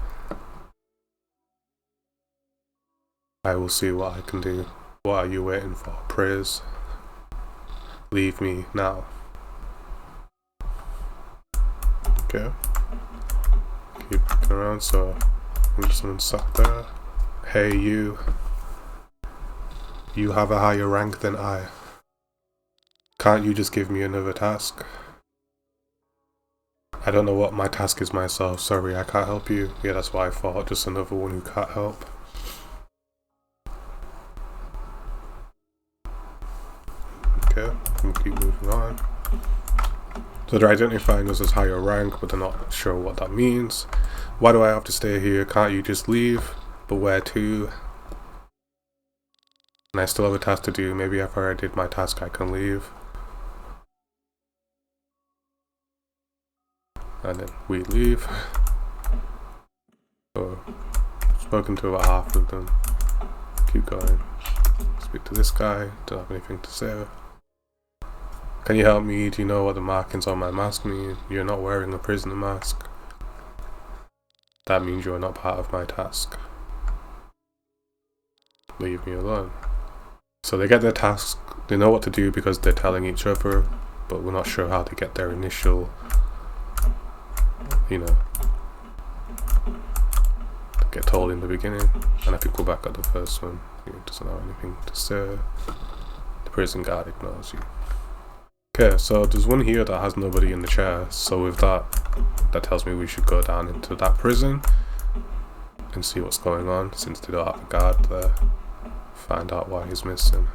I will see what I can do. What are you waiting for? Praise. Leave me now. Okay. Keep looking around, so someone sat there. Hey you. You have a higher rank than I. Can't you just give me another task? I don't know what my task is myself, sorry, I can't help you. Yeah, that's what I thought, just another one who can't help. Okay, we keep moving on. So they're identifying us as higher rank, but they're not sure what that means. Why do I have to stay here? Can't you just leave? But where to? And I still have a task to do. Maybe after I did my task I can leave. And then we leave. So, spoken to about half of them. Keep going. Speak to this guy. Don't have anything to say. Can you help me? Do you know what the markings on my mask mean? You're not wearing a prisoner mask. That means you're not part of my task. Leave me alone. So they get their task. They know what to do because they're telling each other, but we're not sure how to get their initial, get told in the beginning. And if you go back at the first one, he doesn't have anything to say. The prison guard ignores you. Okay, so there's one here that has nobody in the chair, so with that tells me we should go down into that prison and see what's going on, since they don't have a guard there. Find out why he's missing.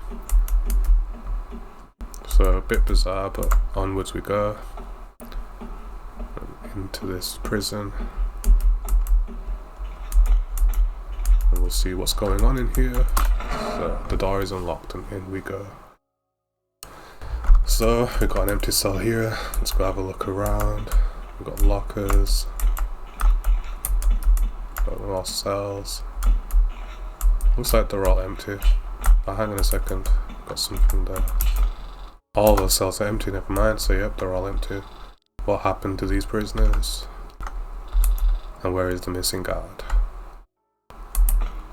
So a bit bizarre, but onwards we go. Into this prison. And we'll see what's going on in here. So the door is unlocked and in we go. So we've got an empty cell here. Let's go have a look around. We've got lockers. Got more cells. Looks like they're all empty. Oh, hang on a second. Got something there. All the cells are empty, never mind. So yep, they're all empty. What happened to these prisoners? And where is the missing guard?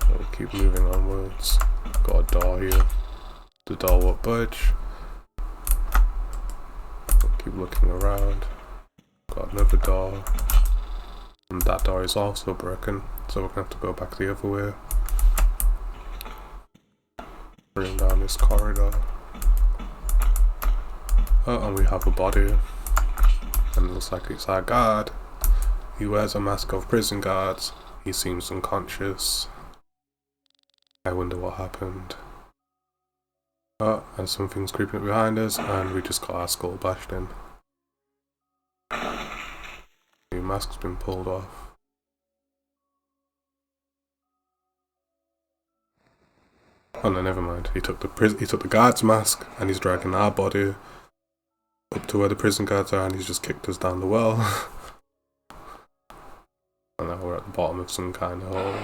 We'll keep moving onwards. Got a door here. The door won't budge. We'll keep looking around. Got another door. And that door is also broken, so we're gonna have to go back the other way. Bring down this corridor. Oh, and we have a body. And it looks like it's our guard. He wears a mask of prison guards. He seems unconscious. I wonder what happened. Oh, and something's creeping up behind us, and we just got our skull bashed in. Your mask's been pulled off. Oh no, never mind. He took the guard's mask, and he's dragging our body up to where the prison guards are, and he's just kicked us down the well. And now we're at the bottom of some kind of hole.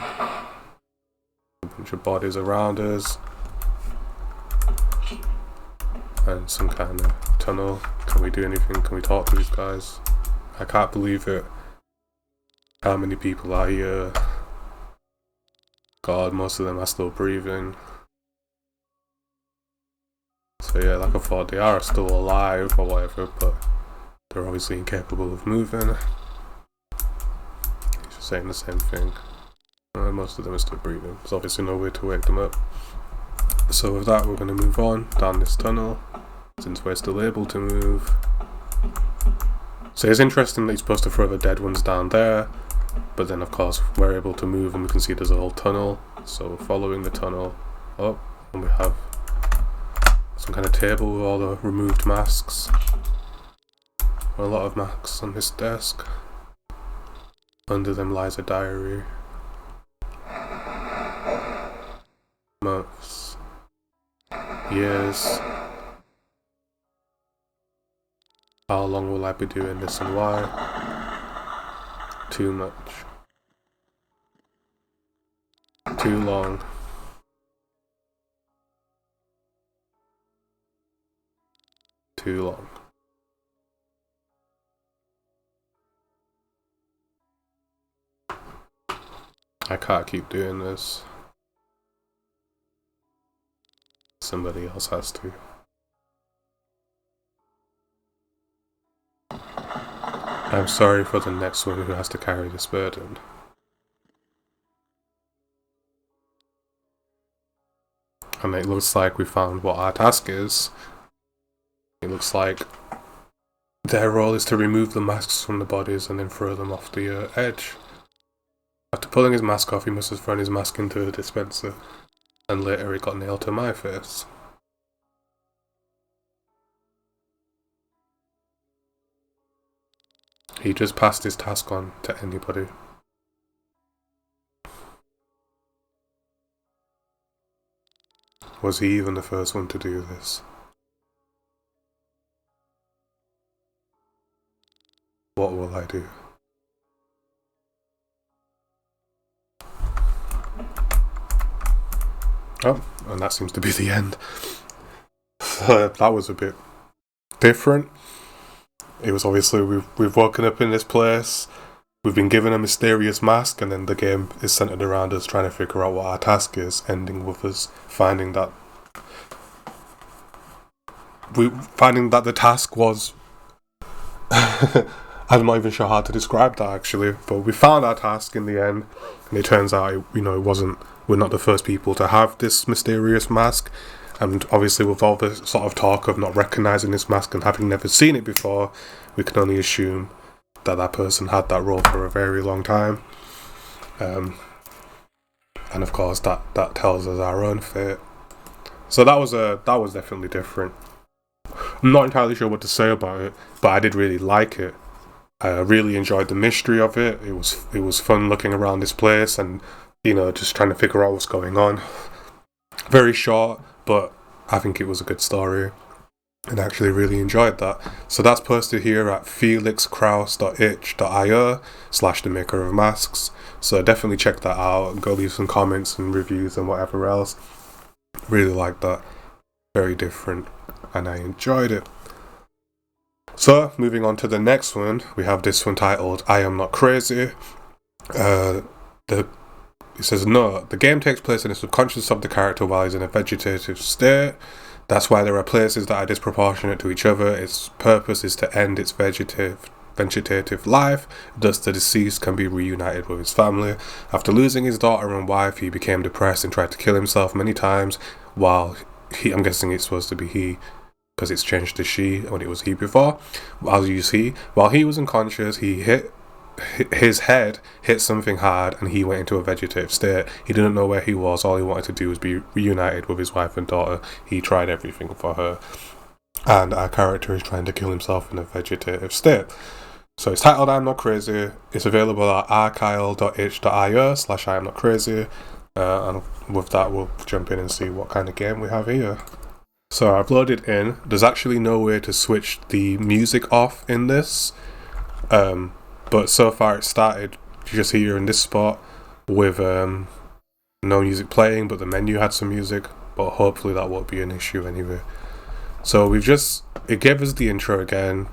A bunch of bodies around us. And some kind of tunnel. Can we do anything? Can we talk to these guys? I can't believe it. How many people are here? God, most of them are still breathing. So yeah, like I thought, they are still alive or whatever, but they're obviously incapable of moving. He's just saying the same thing. Most of them are still breathing. There's obviously no way to wake them up. So with that, we're going to move on down this tunnel, since we're still able to move. So it's interesting that you're supposed to throw the dead ones down there, but then of course we're able to move and we can see there's a whole tunnel. So we're following the tunnel up, and we have some kind of table with all the removed masks. A lot of masks on this desk. Under them lies a diary. Months. Years. How long will I be doing this and why? Too much. Too long. Too long. I can't keep doing this. somebody else has to. I'm sorry for the next one who has to carry this burden. And it looks like we found what our task is. It looks like their role is to remove the masks from the bodies and then throw them off the edge. After pulling his mask off, he must have thrown his mask into the dispenser, and later it got nailed to my face. He just passed his task on to anybody. Was he even the first one to do this? What will I do? Oh, and that seems to be the end. That was a bit different. It was obviously, we've woken up in this place, we've been given a mysterious mask, and then the game is centered around us trying to figure out what our task is, ending with us finding that the task was I'm not even sure how to describe that actually, but we found our task in the end, and it turns out we're not the first people to have this mysterious mask. And obviously with all the sort of talk of not recognising this mask and having never seen it before, we can only assume that person had that role for a very long time. And of course that tells us our own fate. So that was definitely different. I'm not entirely sure what to say about it, but I did really like it. I really enjoyed the mystery of it. It was fun looking around this place and, just trying to figure out what's going on. Very short, but I think it was a good story, and I actually really enjoyed that. So that's posted here at felixkraus.itch.io/themakerofmasks. So definitely check that out and go leave some comments and reviews and whatever else. Really liked that. Very different, and I enjoyed it. So moving on to the next one, we have this one titled "I Am Not Crazy." It says, no, the game takes place in the subconscious of the character while he's in a vegetative state. That's why there are places that are disproportionate to each other. Its purpose is to end its vegetative life. Thus, the deceased can be reunited with his family. After losing his daughter and wife, he became depressed and tried to kill himself many times while I'm guessing it's supposed to be he, because it's changed to she when it was he before. I'll use he. While he was unconscious, his head hit something hard and he went into a vegetative state. He didn't know where he was. All he wanted to do was be reunited with his wife and daughter. He tried everything for her, and our character is trying to kill himself in a vegetative state. So it's titled "I'm Not Crazy." It's available at archive.itch.io/I Am Not Crazy, and with that we'll jump in and see what kind of game we have here. So I've loaded in. There's actually no way to switch the music off in this, but so far it started just here in this spot with no music playing, but the menu had some music, but hopefully that won't be an issue anyway. So it gave us the intro again.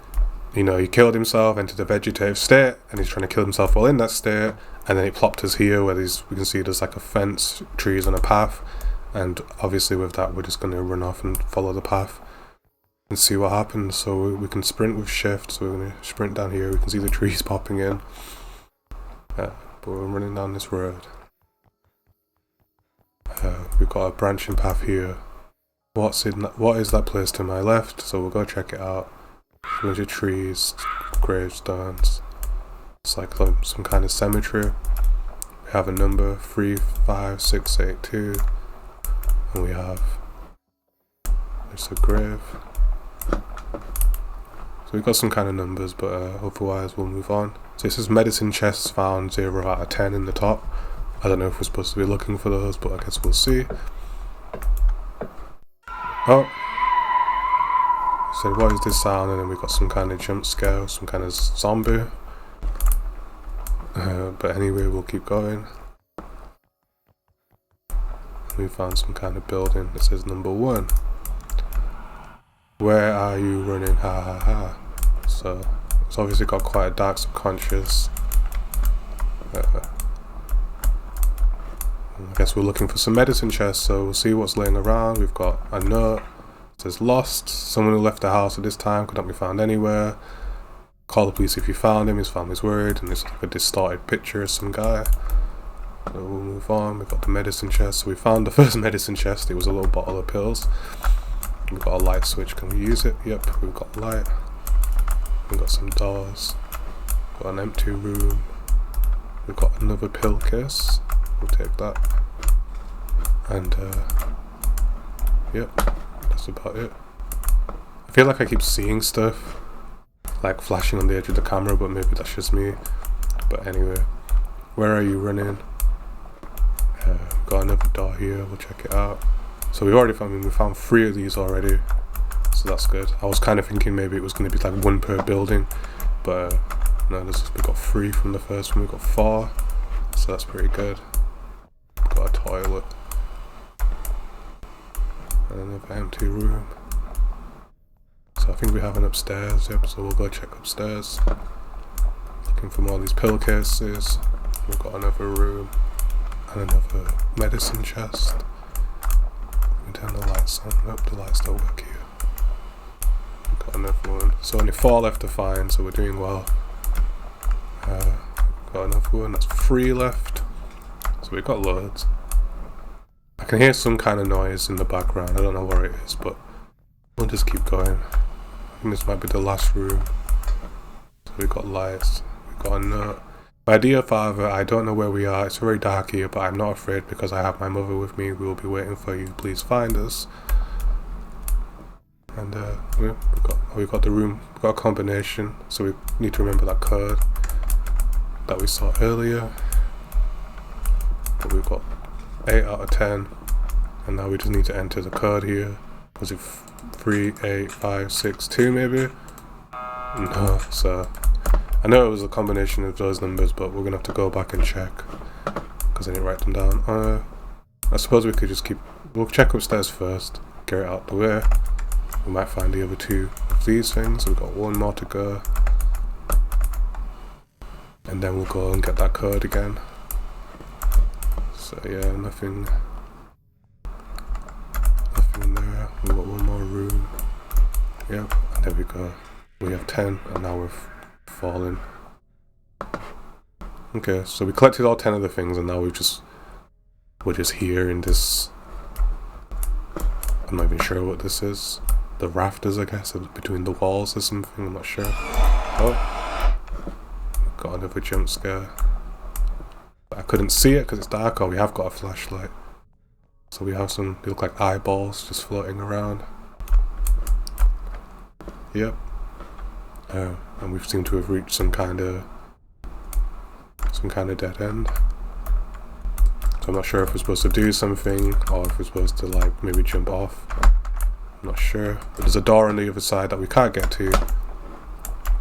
He killed himself, entered the vegetative state, and he's trying to kill himself while in that state, and then it plopped us here where we can see there's like a fence, trees and a path, and obviously with that we're just going to run off and follow the path and see what happens. So we can sprint with shift, so we're going to sprint down here. We can see the trees popping in, but we're running down this road. We've got a branching path here. What is that place to my left? So we'll go check it out. A bunch of trees, gravestones. It's like some kind of cemetery. We have a number 35682, and we have there's a grave. So we've got some kind of numbers, but otherwise we'll move on. So this is medicine chests found 0 out of 10 in the top. I don't know if we're supposed to be looking for those, but I guess we'll see. Oh. So what is this sound? And then we've got some kind of jump scare, some kind of zombie. But anyway, we'll keep going. We found some kind of building that says number 1. Where are you running? Ha ha ha. So it's obviously got quite a dark subconscious. I guess guess we're looking for some medicine chests, so we'll see what's laying around. We've got a note. It says lost. Someone who left the house at this time could not be found anywhere. Call the police if you found him. His family's worried. And it's like a distorted picture of some guy. So we'll move on. We've got the medicine chest. So we found the first medicine chest. It was a little bottle of pills. We've got a light switch. Can we use it? Yep, we've got light. We've got some doors. Got an empty room. We've got another pill case. We'll take that. And yep, that's about it. I feel like I keep seeing stuff like flashing on the edge of the camera, but maybe that's just me. But anyway, where are you running? Got another door here, we'll check it out. So we found 3 of these already, so that's good. I was kind of thinking maybe it was going to be like 1 per building, but no, we got 3 from the first one. We got 4, so that's pretty good. Got a toilet and another empty room. So I think we have an upstairs, yep, so we'll go check upstairs. Looking for more of these pill cases. We've got another room and another medicine chest. We turn the lights on. Nope, the lights don't work here. We've got another one. So only 4 left to find, so we're doing well. Got another one, that's 3 left. So we've got loads. I can hear some kind of noise in the background, I don't know where it is, but we'll just keep going. I think this might be the last room. So we've got lights, we've got a note. My dear father, I don't know where we are, it's very dark here, but I'm not afraid because I have my mother with me. We will be waiting for you, please find us. And we've got the room, we've got a combination, so we need to remember that code that we saw earlier. But we've got 8 out of 10, and now we just need to enter the code here. Was it 38562 maybe? No, so I know it was a combination of those numbers, but we're gonna have to go back and check because I didn't write them down. I suppose we could just we'll check upstairs first, get it out the way. We might find the other 2 of these things. We've got 1 more to go, and then we'll go and get that code again. So yeah, nothing there. We've got 1 more room. Yep, and there we go. We have 10, and now we've fallen. Okay, so we collected all 10 of the things, and now we're just here in this. I'm not even sure what this is. The rafters, I guess, between the walls or something. I'm not sure. Oh, got another jump scare. I couldn't see it because it's dark. Oh, we have got a flashlight. So we have they look like eyeballs just floating around. Yep. And we seem to have reached some kind of dead end. So I'm not sure if we're supposed to do something or if we're supposed to like maybe jump off. I'm not sure. But there's a door on the other side that we can't get to.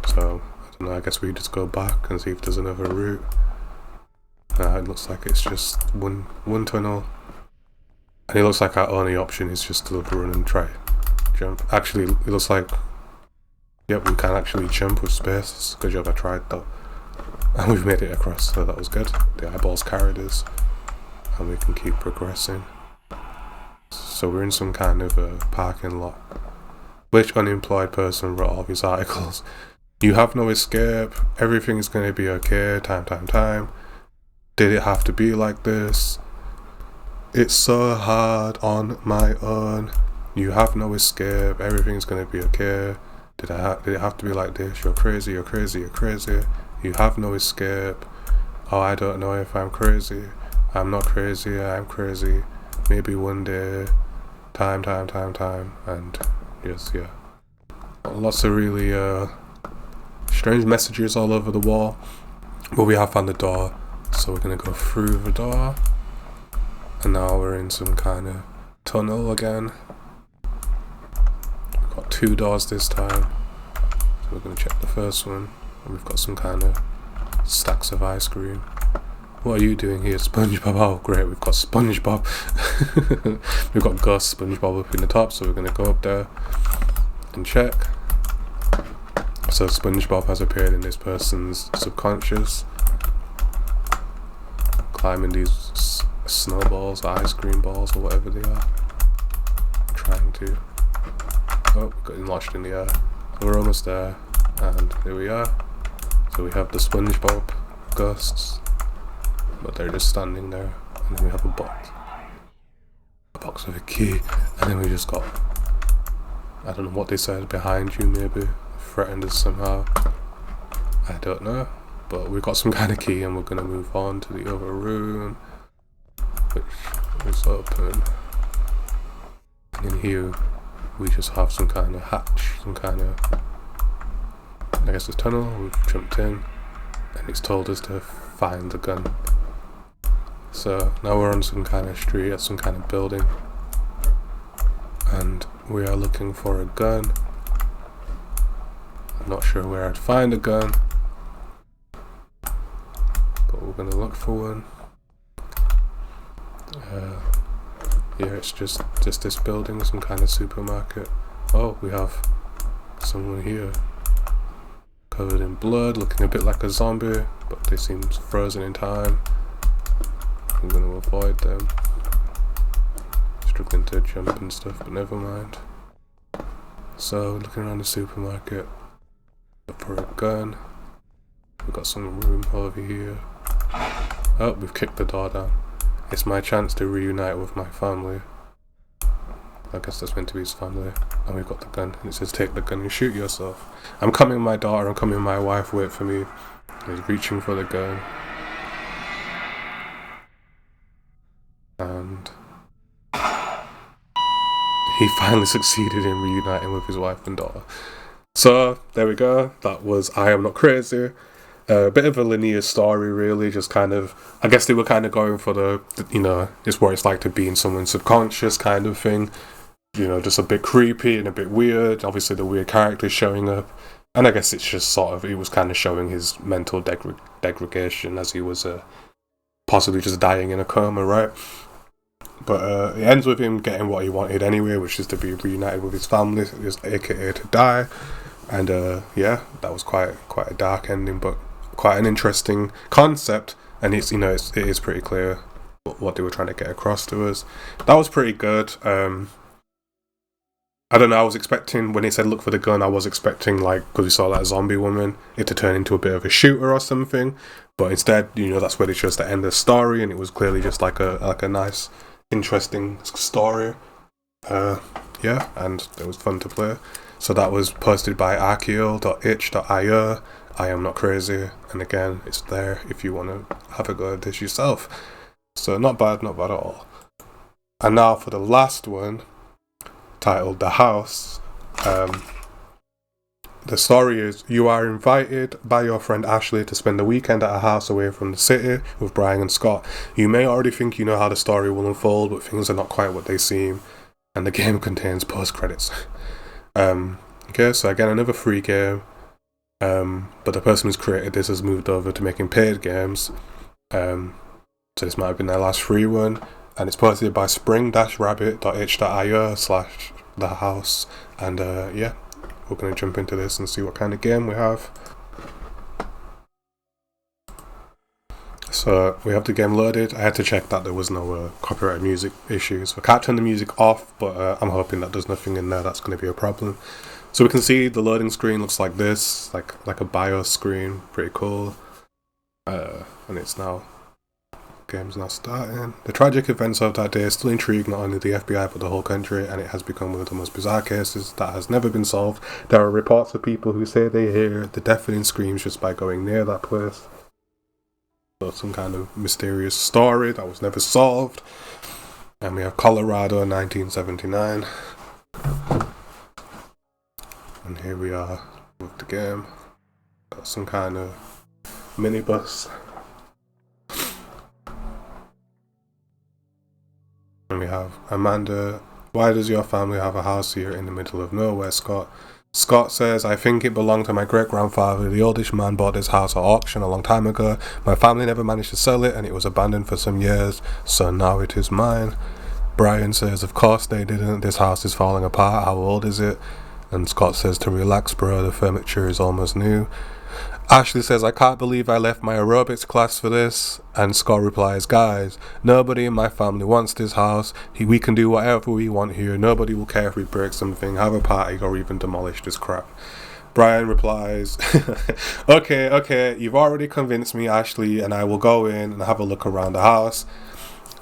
So I don't know, I guess we just go back and see if there's another route. It looks like it's just one tunnel. And it looks like our only option is just to run and try jump. Actually, it looks like, yep, we can actually jump with space. Good job, I tried that. And we've made it across, so that was good. The eyeballs carried us, and we can keep progressing. So we're in some kind of a parking lot. Which unemployed person wrote all these articles? You have no escape, everything is going to be okay, time. Did it have to be like this? It's so hard on my own. You have no escape, everything's going to be okay. Did it have to be like this? You're crazy. You have no escape. Oh, I don't know if I'm crazy. I'm not crazy, I'm crazy. Maybe one day. Time. And yes, yeah. Lots of really strange messages all over the wall. But we have found the door. So we're gonna go through the door. And now we're in some kind of tunnel again. We've got 2 doors this time. So we're gonna check the first one. And we've got some kind of stacks of ice cream. What are you doing here, SpongeBob? Oh great, we've got SpongeBob. We've got Gus, SpongeBob up in the top, so we're gonna go up there and check. So SpongeBob has appeared in this person's subconscious, climbing these snowballs, or ice cream balls, or whatever they are. Trying to. Oh, getting launched in the air. We're almost there, and there we are. So we have the SpongeBob ghosts, but they're just standing there, and then we have a box with a key, and then we just got, I don't know what they said, behind you maybe, threatened us somehow, I don't know, but we've got some kind of key and we're going to move on to the other room, which is open, and in here we just have some kind of hatch, some kind of, I guess, a tunnel. We've jumped in and it's told us to find the gun. So now we're on some kind of street at some kind of building, and we are looking for a gun. I'm not sure where I'd find a gun, but we're gonna look for one. Yeah, it's just this building, some kind of supermarket. Oh, we have someone here covered in blood, looking a bit like a zombie, but they seem frozen in time. I'm going to avoid them. Struggling to jump and stuff, but never mind. So, looking around the supermarket, look for a gun. We've got some room over here. Oh, we've kicked the door down. It's my chance to reunite with my family. I guess that's meant to be his family. And we've got the gun, and it says take the gun and shoot yourself. I'm coming, my daughter, I'm coming, my wife, wait for me. He's reaching for the gun. And he finally succeeded in reuniting with his wife and daughter. So, there we go. That was I Am Not Crazy. A bit of a linear story, really. Just kind of, I guess they were kind of going for the it's what it's like to be in someone's subconscious kind of thing. Just a bit creepy and a bit weird. Obviously, the weird characters showing up. And I guess it's just sort of, it was kind of showing his mental degradation as he was possibly just dying in a coma, right? But it ends with him getting what he wanted anyway, which is to be reunited with his family, aka to die. And yeah, that was quite a dark ending, but quite an interesting concept. And it's it is pretty clear what they were trying to get across to us. That was pretty good. I don't know, I was expecting, when he said look for the gun, I was expecting, because we saw that zombie woman, it to turn into a bit of a shooter or something. But instead, that's where they chose to end the story, and it was clearly just like a nice, interesting story. Yeah, and it was fun to play. So that was posted by archeo.itch.io. I Am Not Crazy, and again, it's there if you want to have a go at this yourself. So not bad at all. And now for the last one, titled The House. The story is, you are invited by your friend Ashley to spend the weekend at a house away from the city with Brian and Scott. You may already think you know how the story will unfold, but things are not quite what they seem, and the game contains post-credits. Okay, so again, another free game, but the person who's created this has moved over to making paid games, so this might have been their last free one, and it's posted by spring-rabbit.itch.io/thehouse, and yeah, we're going to jump into this and see what kind of game we have. So we have the game loaded. I had to check that there was no copyright music issues. I can't turn the music off, but I'm hoping that there's nothing in there that's going to be a problem. So we can see the loading screen looks like this, like a BIOS screen, pretty cool. And it's now, game's now starting. The tragic events of that day still intrigue not only the FBI but the whole country, and it has become one of the most bizarre cases that has never been solved. There are reports of people who say they hear the deafening screams just by going near that place. So some kind of mysterious story that was never solved. And we have Colorado 1979. And here we are with the game. Got some kind of minibus. And we have Amanda. Why does your family have a house here in the middle of nowhere, Scott? Scott says, I think it belonged to my great-grandfather. The oldest man bought this house at auction a long time ago. My family never managed to sell it, and it was abandoned for some years, so now it is mine. Brian says, of course they didn't. This house is falling apart. How old is it? And Scott says, to relax, bro, the furniture is almost new. Ashley says, I can't believe I left my aerobics class for this. And Scott replies, guys, nobody in my family wants this house. We can do whatever we want here. Nobody will care if we break something, have a party, or even demolish this crap. Brian replies, okay, you've already convinced me, Ashley, and I will go in and have a look around the house.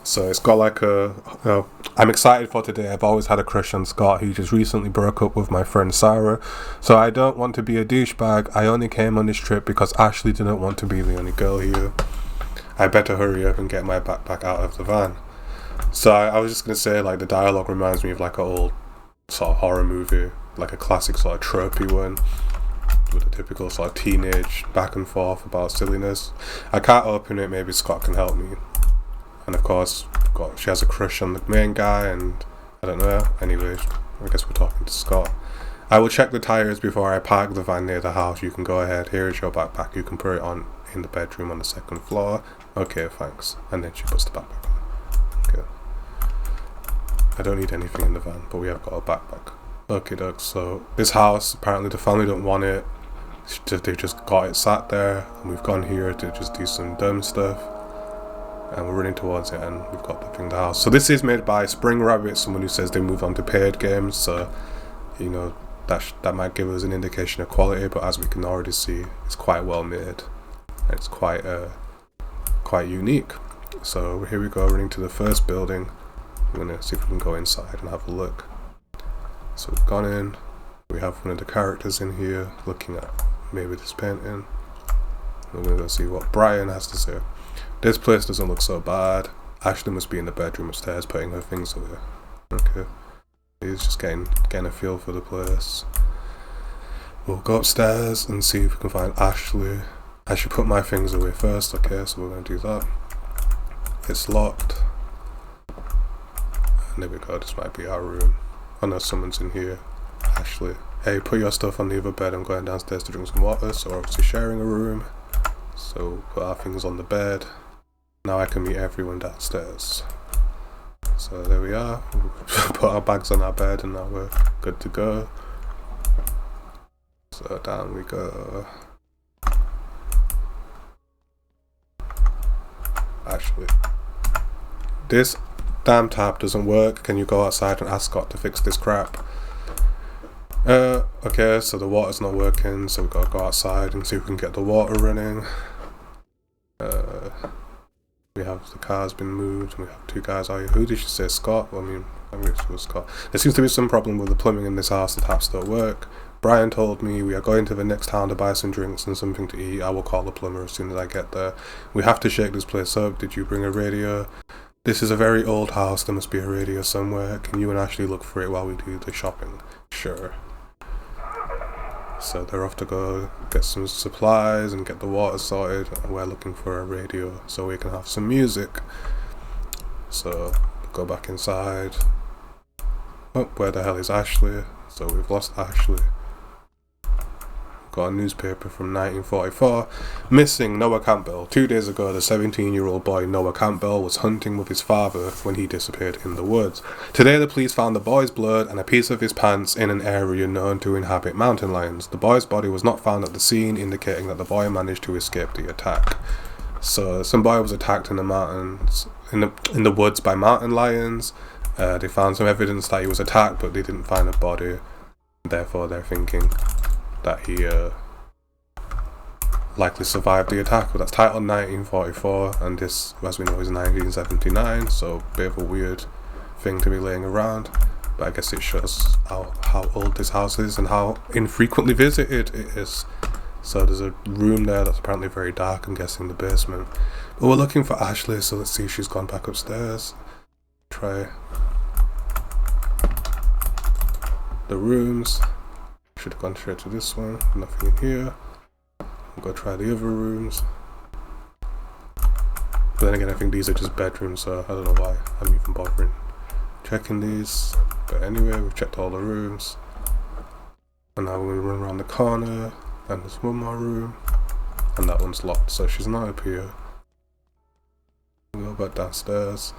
So it's got like I'm excited for today. I've always had a crush on Scott. He just recently broke up with my friend Sarah. So I don't want to be a douchebag. I only came on this trip because Ashley didn't want to be the only girl here. I better hurry up and get my backpack out of the van. So I was just going to say, like, the dialogue reminds me of like an old sort of horror movie, like a classic sort of tropey one, with a typical sort of teenage back and forth about silliness. I can't open it, maybe Scott can help me. And of course, she has a crush on the main guy, and I don't know. Anyway, I guess we're talking to Scott. I will check the tyres before I park the van near the house. You can go ahead. Here is your backpack. You can put it on in the bedroom on the second floor. Okay, thanks. And then she puts the backpack on. Okay. I don't need anything in the van, but we have got a backpack. Okay, dogs. So this house, apparently the family don't want it. They just got it sat there, and we've gone here to just do some dumb stuff. And we're running towards it, and we've got the thing in the house. So this is made by Spring Rabbit, someone who says they move on to paid games. So, you know, that might give us an indication of quality, but as we can already see, it's quite well made. And it's quite unique. So here we go, running to the first building. I'm gonna see if we can go inside and have a look. So we've gone in. We have one of the characters in here looking at maybe this painting. We're gonna go see what Brian has to say. This place doesn't look so bad. Ashley must be in the bedroom upstairs putting her things away. Okay. He's just getting a feel for the place. We'll go upstairs and see if we can find Ashley. I should put my things away first. Okay, so we're going to do that. It's locked. And there we go, this might be our room. Oh no, someone's in here. Ashley. Hey, put your stuff on the other bed. I'm going downstairs to drink some water. So we're obviously sharing a room. So put our things on the bed. Now I can meet everyone downstairs. So there we are. Put our bags on our bed and now we're good to go. So down we go. Ashley. This damn tap doesn't work. Can you go outside and ask Scott to fix this crap? Okay, so the water's not working, so we've got to go outside and see if we can get the water running. We have the car's been moved, and we have two guys out here. Who did she say? Scott? Well, I mean it was Scott. There seems to be some problem with the plumbing in this house. The taps don't work. Brian told me we are going to the next town to buy some drinks and something to eat. I will call the plumber as soon as I get there. We have to shake this place up. Did you bring a radio? This is a very old house. There must be a radio somewhere. Can you and Ashley look for it while we do the shopping? Sure. So they're off to go get some supplies and get the water sorted, and we're looking for a radio so we can have some music. So go back inside. Oh, where the hell is Ashley? So we've lost Ashley. Got a newspaper from 1944. Missing Noah Campbell. 2 days ago, the 17-year-old boy Noah Campbell was hunting with his father when he disappeared in the woods. Today, the police found the boy's blood and a piece of his pants in an area known to inhabit mountain lions. The boy's body was not found at the scene, indicating that the boy managed to escape the attack. So, some boy was attacked in the mountains, in the woods by mountain lions. They found some evidence that he was attacked, but they didn't find a body. Therefore, they're thinking that he likely survived the attack. But that's titled 1944, and this, as we know, is 1979, so a bit of a weird thing to be laying around. But I guess it shows how old this house is and how infrequently visited it is. So there's a room there that's apparently very dark, I'm guessing the basement. But we're looking for Ashley, so let's see if she's gone back upstairs. Try the rooms. Should have gone straight to this one. Nothing in here. We'll go try the other rooms. But then again, I think these are just bedrooms, so I don't know why I'm even bothering checking these. But anyway, we've checked all the rooms. And now we're going to run around the corner. And there's one more room. And that one's locked, so she's not up here. We'll go back downstairs.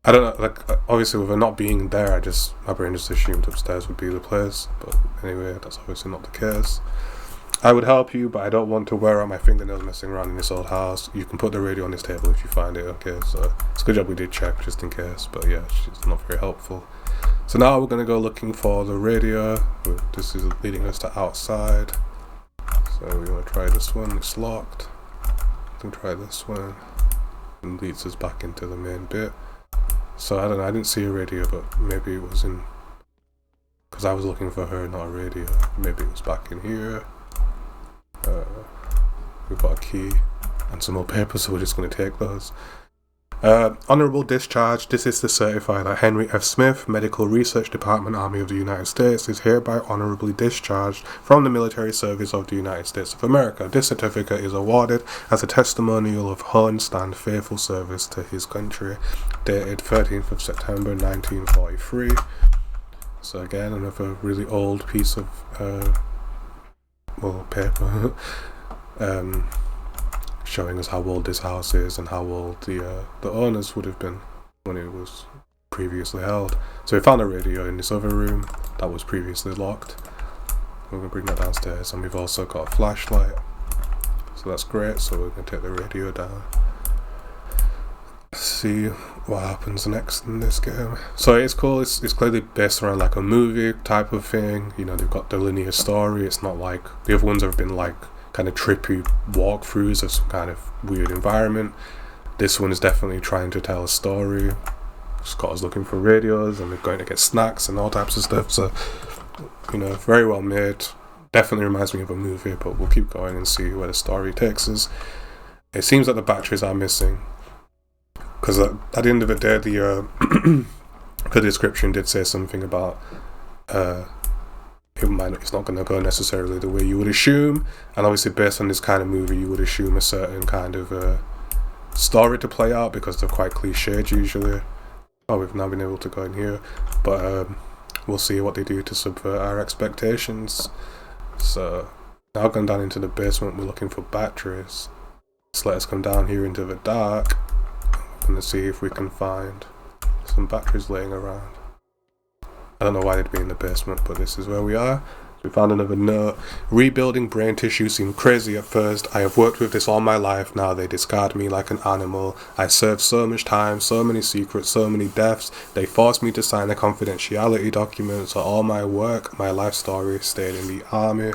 I don't know, like, obviously with her not being there, my brain just assumed upstairs would be the place, but anyway, that's obviously not the case. I would help you, but I don't want to wear out my fingernails messing around in this old house. You can put the radio on this table if you find it, okay? So it's a good job we did check just in case, but yeah, she's not very helpful. So now we're going to go looking for the radio. This is leading us to outside. So we're going to try this one, it's locked. We can try this one. And leads us back into the main bit. So I don't know, I didn't see a radio, but maybe it was in... because I was looking for her, not a radio. Maybe it was back in here. We've got a key and some more papers, so we're just going to take those. Honourable discharge. This is to certify that Henry F. Smith, Medical Research Department, Army of the United States, is hereby honourably discharged from the military service of the United States of America. This certificate is awarded as a testimonial of honest and faithful service to his country, dated 13th of September 1943. So again, another really old piece of paper showing us how old this house is and how old the owners would have been when it was previously held. So we found a radio in this other room that was previously locked. We're going to bring that downstairs, and we've also got a flashlight, so that's great. So we're going to take the radio down, see what happens next in this game. So it's cool, it's clearly based around like a movie type of thing. You know, they've got the linear story. It's not like the other ones have been like kind of trippy walkthroughs of some kind of weird environment. This one is definitely trying to tell a story. Scott's looking for radios and they're going to get snacks and all types of stuff. So, you know, very well made. Definitely reminds me of a movie, but we'll keep going and see where the story takes us. It seems that the batteries are missing, because at the end of the day, the description did say something about it's not going to go necessarily the way you would assume, and obviously based on this kind of movie you would assume a certain kind of story to play out, because they're quite cliched usually. Oh, we've now been able to go in here, but we'll see what they do to subvert our expectations. So now going down into the basement, we're looking for batteries. Just let us come down here into the dark and see if we can find some batteries laying around. I don't know why they'd be in the basement, but this is where we are. We found another note. Rebuilding brain tissue seemed crazy at first. I have worked with this all my life. Now they discard me like an animal. I served so much time, so many secrets, so many deaths. They forced me to sign a confidentiality document, so all my work, my life story stayed in the army.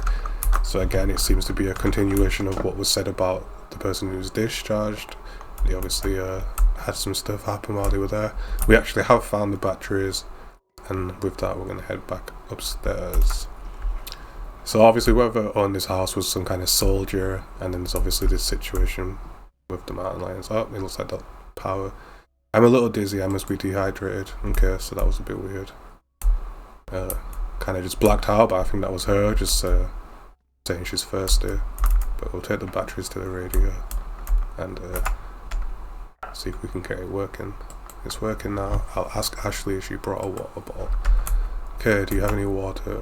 So again, it seems to be a continuation of what was said about the person who was discharged. They obviously had some stuff happen while they were there. We actually have found the batteries, and with that we're going to head back upstairs. So obviously whoever owned this house was some kind of soldier, and then there's obviously this situation with the mountain lions. Oh, it looks like that power. I'm a little dizzy, I must be dehydrated. Okay, so that was a bit weird. Kind of just blacked out, but I think that was her just saying she's thirsty. But we'll take the batteries to the radio and see if we can get it working. It's working now. I'll ask Ashley if she brought a water bottle. Okay, do you have any water?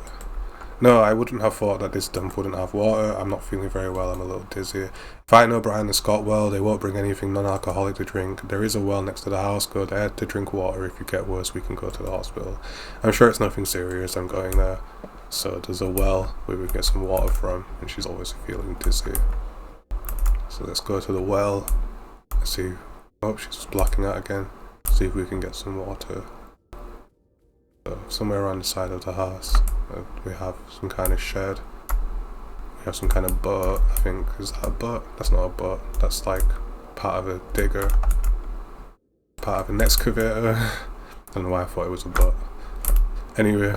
No, I wouldn't have thought that this dump wouldn't have water. I'm not feeling very well, I'm a little dizzy. If I know Brian and Scott well, they won't bring anything non-alcoholic to drink. There is a well next to the house. Go there to drink water. If you get worse, we can go to the hospital. I'm sure it's nothing serious, I'm going there. So there's a well where we can get some water from, and she's always feeling dizzy. So let's go to the well. Let's see. Oh, she's blacking out again. See if we can get some water. So somewhere around the side of the house, we have some kind of shed. We have some kind of boat, I think. Is that a boat? That's not a boat. That's like part of a digger. Part of an excavator. I don't know why I thought it was a boat. Anyway,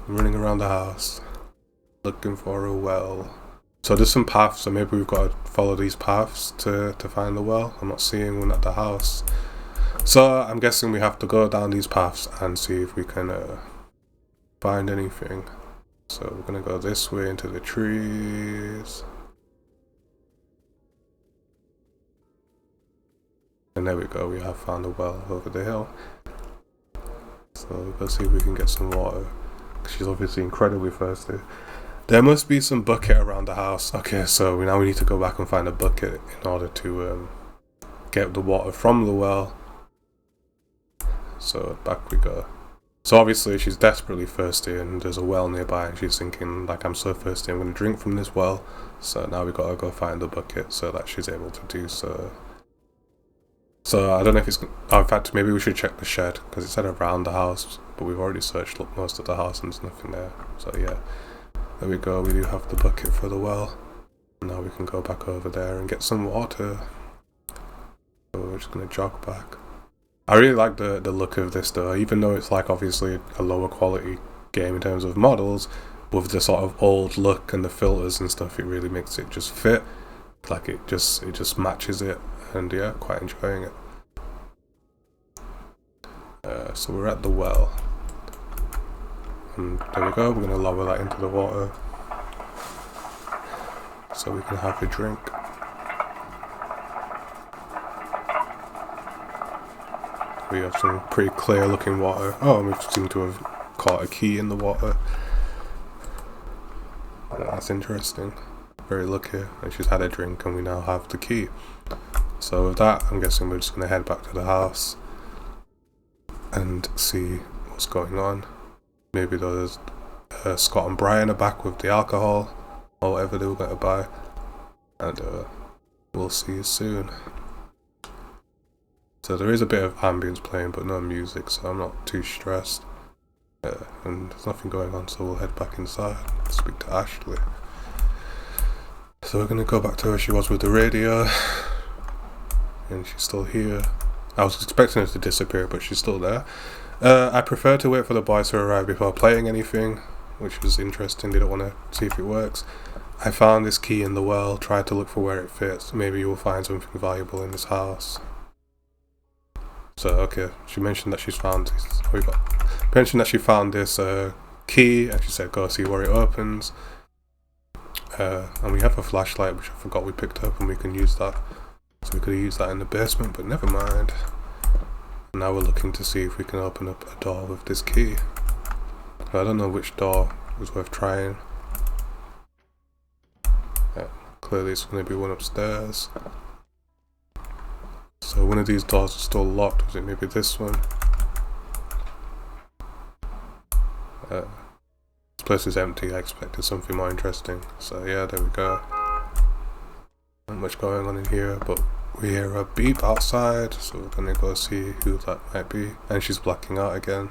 I'm running around the house, looking for a well. So there's some paths, so maybe we've got to follow these paths to find the well. I'm not seeing one at the house. So I'm guessing we have to go down these paths and see if we can find anything. So we're going to go this way into the trees. And there we go, we have found a well over the hill. So let's see if we can get some water. She's obviously incredibly thirsty. There must be some bucket around the house. Okay, so now we need to go back and find a bucket in order to get the water from the well. So back we go. So obviously she's desperately thirsty, and there's a well nearby, and she's thinking, like, I'm so thirsty, I'm going to drink from this well. So now we got to go find the bucket so that she's able to do so. So I don't know if it's... Oh, in fact, maybe we should check the shed, because it said around the house, but we've already searched most of the house and there's nothing there. So yeah, there we go, we do have the bucket for the well. Now we can go back over there and get some water. So we're just going to jog back. I really like the look of this though, even though it's like obviously a lower quality game in terms of models, with the sort of old look and the filters and stuff, it really makes it just fit. Like it just matches it, and yeah, quite enjoying it. So we're at the well, and there we go, we're going to lower that into the water so we can have a drink. We have some pretty clear looking water. Oh, and we seem to have caught a key in the water. That's interesting. Very lucky. And she's had a drink and we now have the key. So with that, I'm guessing we're just going to head back to the house and see what's going on. Maybe there's Scott and Brian are back with the alcohol or whatever they were going to buy. And we'll see you soon. So there is a bit of ambience playing, but no music, so I'm not too stressed. And there's nothing going on, so we'll head back inside and speak to Ashley. So we're going to go back to where she was with the radio. And she's still here. I was expecting her to disappear, but she's still there. I prefer to wait for the boys to arrive before playing anything, which was interesting. They don't want to see if it works. I found this key in the well, tried to look for where it fits. Maybe you will find something valuable in this house. So okay, she mentioned that she's found this. Mentioned that she found this key, and she said go see where it opens. And we have a flashlight, which I forgot we picked up, and we can use that. So we could have used that in the basement, but never mind. Now we're looking to see if we can open up a door with this key. I don't know which door was worth trying. Clearly it's going to be one upstairs. So one of these doors is still locked. Was it maybe this one? This place is empty. I expected something more interesting. So yeah, there we go. Not much going on in here, but we hear a beep outside, so we're gonna go see who that might be. And she's blacking out again.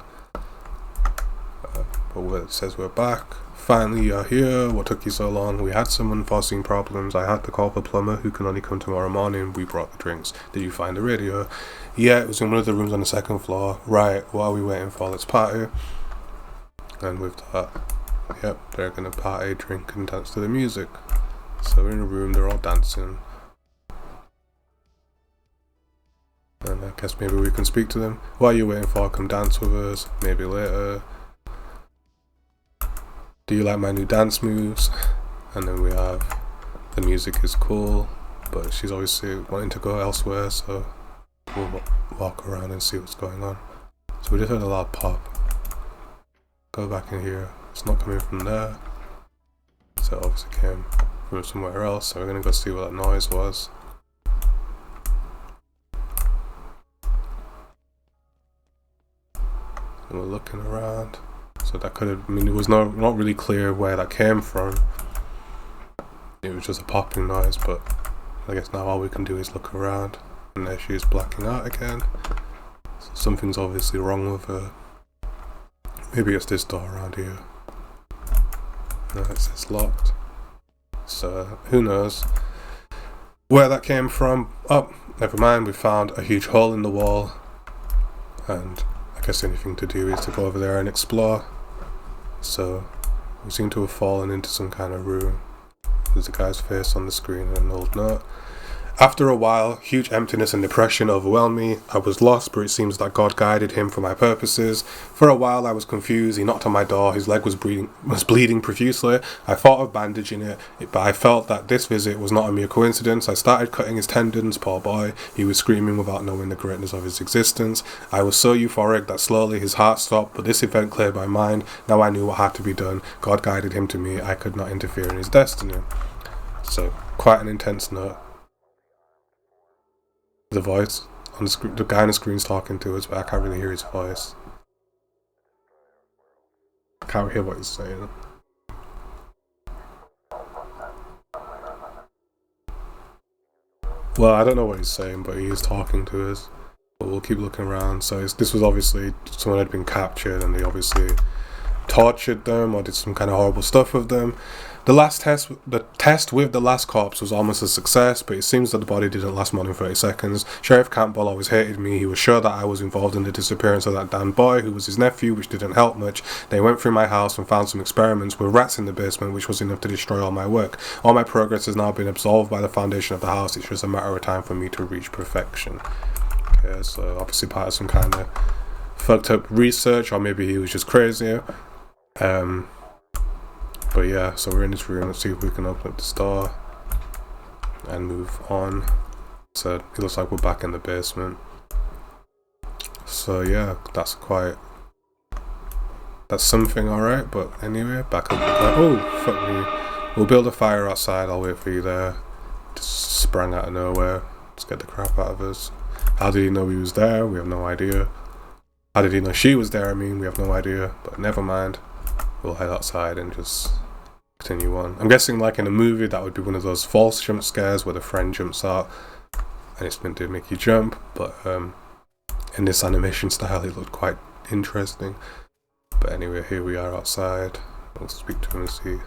But it says we're back. Finally you're here. What took you so long? We had some unforeseen problems. I had to call the plumber who can only come tomorrow morning. We brought the drinks. Did you find the radio? Yeah, it was in one of the rooms on the second floor. Right, what are we waiting for? Let's party. And with that, yep, they're gonna party, drink and dance to the music. So we're in a room, they're all dancing. And I guess maybe we can speak to them. What are you waiting for? Come dance with us. Maybe later. Do you like my new dance moves? And then we have the music is cool, but she's obviously wanting to go elsewhere, so we'll walk around and see what's going on. So we just heard a loud pop. Go back in here. It's not coming from there. So it obviously came from somewhere else, so we're gonna go see what that noise was. And we're looking around. So that could have, I mean, it was not really clear where that came from. It was just a popping noise, but I guess now all we can do is look around. And there she is blacking out again. So something's obviously wrong with her. Maybe it's this door around here. No, it says locked. So who knows where that came from. Oh, never mind, we found a huge hole in the wall. And I guess the only thing to do is to go over there and explore. So we seem to have fallen into some kind of room. There's a guy's face on the screen and an old note. After a while, huge emptiness and depression overwhelmed me. I was lost, but it seems that God guided him for my purposes. For a while I was confused. He knocked on my door. His leg was bleeding profusely. I thought of bandaging it, but I felt that this visit was not a mere coincidence. I started cutting his tendons, poor boy. He was screaming without knowing the greatness of his existence. I was so euphoric that slowly his heart stopped, but this event cleared my mind. Now I knew what had to be done. God guided him to me. I could not interfere in his destiny. So, quite an intense note. The voice on the screen, the guy on the screen's talking to us, but I can't really hear his voice. I can't hear what he's saying. Well, I don't know what he's saying, but he is talking to us. But we'll keep looking around. So this was obviously someone had been captured, and they obviously tortured them or did some kind of horrible stuff with them. The test with the last corpse was almost a success, but it seems that the body didn't last more than 30 seconds. Sheriff Campbell always hated me. He was sure that I was involved in the disappearance of that damn boy, who was his nephew, which didn't help much. They went through my house and found some experiments with rats in the basement, which was enough to destroy all my work. All my progress has now been absolved by the foundation of the house. It's just a matter of time for me to reach perfection. Okay, so obviously part of some kind of fucked up research, or maybe he was just crazy. But yeah, so we're in this room. Let's see if we can open up this door and move on. So it looks like we're back in the basement. So yeah, that's something, alright. But anyway, back up. Oh, fuck me. We'll build a fire outside. I'll wait for you there. Just sprang out of nowhere. Just get the crap out of us. How did he know he was there? We have no idea. How did he know she was there? I mean, we have no idea. But never mind. We'll head outside and just continue on. I'm guessing like in a movie that would be one of those false jump scares where the friend jumps out and it's meant to make you jump, but in this animation style it looked quite interesting. But anyway, here we are outside. We'll speak to him and see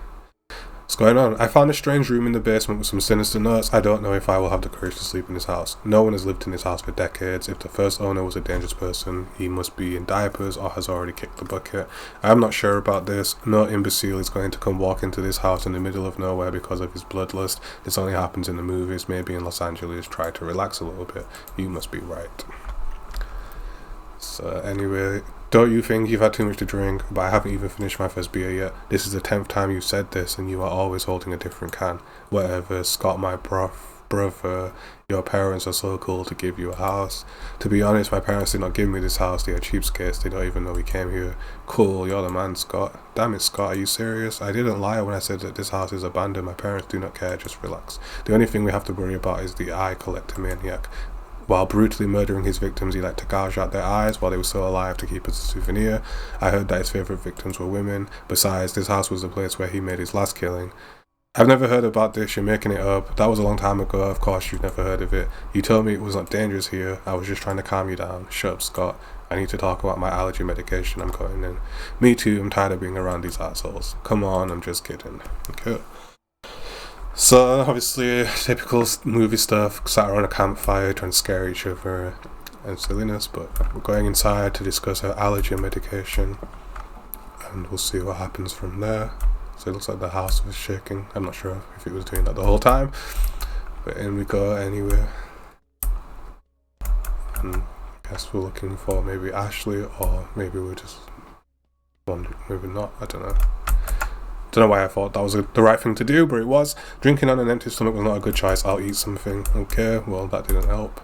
what's going on. I found a strange room in the basement with some sinister notes. I don't know if I will have the courage to sleep in this house. No one has lived in this house for decades. If the first owner was a dangerous person, he must be in diapers or has already kicked the bucket. I'm not sure about this. No imbecile is going to come walk into this house in the middle of nowhere because of his bloodlust. This only happens in the movies. Maybe in Los Angeles. Try to relax a little bit. You must be right. So anyway, don't you think you've had too much to drink? But I haven't even finished my first beer yet. This is the 10th time you said this, and you are always holding a different can. Whatever, Scott, my brother, your parents are so cool to give you a house. To be honest, my parents did not give me this house. They are cheapskates. They don't even know we came here. Cool, you're the man, Scott. Damn it, Scott, are you serious? I didn't lie when I said that this house is abandoned. My parents do not care, just relax. The only thing we have to worry about is the eye collector maniac. While brutally murdering his victims, he liked to gouge out their eyes while they were still alive to keep as a souvenir. I heard that his favourite victims were women. Besides, this house was the place where he made his last killing. I've never heard about this, you're making it up. That was a long time ago, of course you've never heard of it. You told me it was not dangerous here. I was just trying to calm you down. Shut up, Scott. I need to talk about my allergy medication I'm going in. Me too, I'm tired of being around these assholes. Come on, I'm just kidding. Okay. So, obviously, typical movie stuff, sat around a campfire trying to scare each other and silliness, but we're going inside to discuss our allergy medication, and we'll see what happens from there. So it looks like the house was shaking. I'm not sure if it was doing that the whole time, but in we go anyway. And I guess we're looking for maybe Ashley, or maybe we're just wondering, maybe not, I don't know. Don't know why I thought that was the right thing to do, but it was. Drinking on an empty stomach was not a good choice. I'll eat something. Okay, well, that didn't help.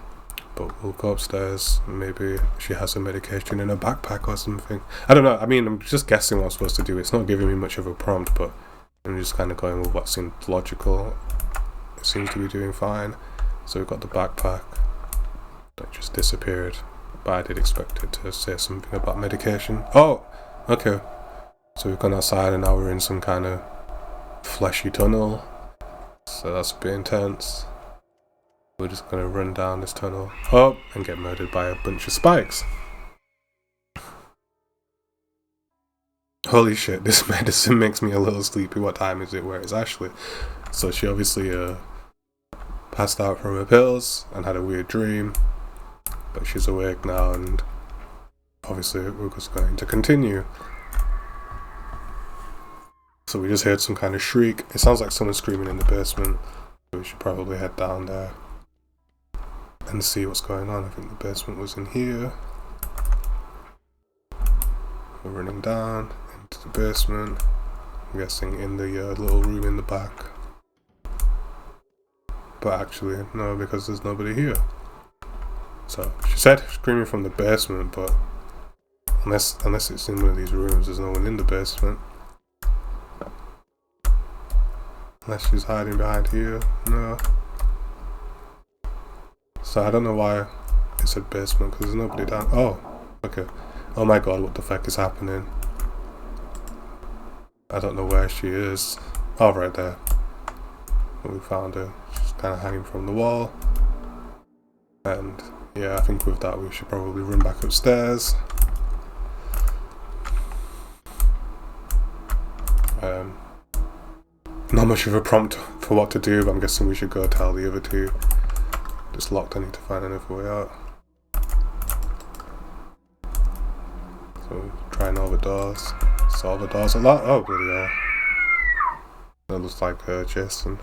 But we'll go upstairs. Maybe she has some medication in her backpack or something. I don't know. I mean, I'm just guessing what I'm supposed to do. It's not giving me much of a prompt, but I'm just kind of going with what seemed logical. It seems to be doing fine. So we've got the backpack that just disappeared. But I did expect it to say something about medication. Oh, okay. So we've gone outside and now we're in some kind of fleshy tunnel. So that's a bit intense. We're just gonna run down this tunnel. Oh, and get murdered by a bunch of spikes. Holy shit, this medicine makes me a little sleepy. What time is it? Where is Ashley? So she obviously passed out from her pills and had a weird dream. But she's awake now and obviously we're just going to continue. So we just heard some kind of shriek. It sounds like someone screaming in the basement. So we should probably head down there and see what's going on. I think the basement was in here. We're running down into the basement. I'm guessing in the little room in the back. But actually, no, because there's nobody here. So she said screaming from the basement, but unless it's in one of these rooms, there's no one in the basement. Unless she's hiding behind here. No. So I don't know why it said basement, because there's nobody down. Oh, okay. Oh my god, what the fuck is happening? I don't know where she is. Oh, right there. We found her. She's kind of hanging from the wall. And yeah, I think with that we should probably run back upstairs. Not much of a prompt for what to do, but I'm guessing we should go tell the other two. It's locked, I need to find another way out. So, trying all the doors. Saw the doors a lot. Oh, bloody hell. That looks like Jason.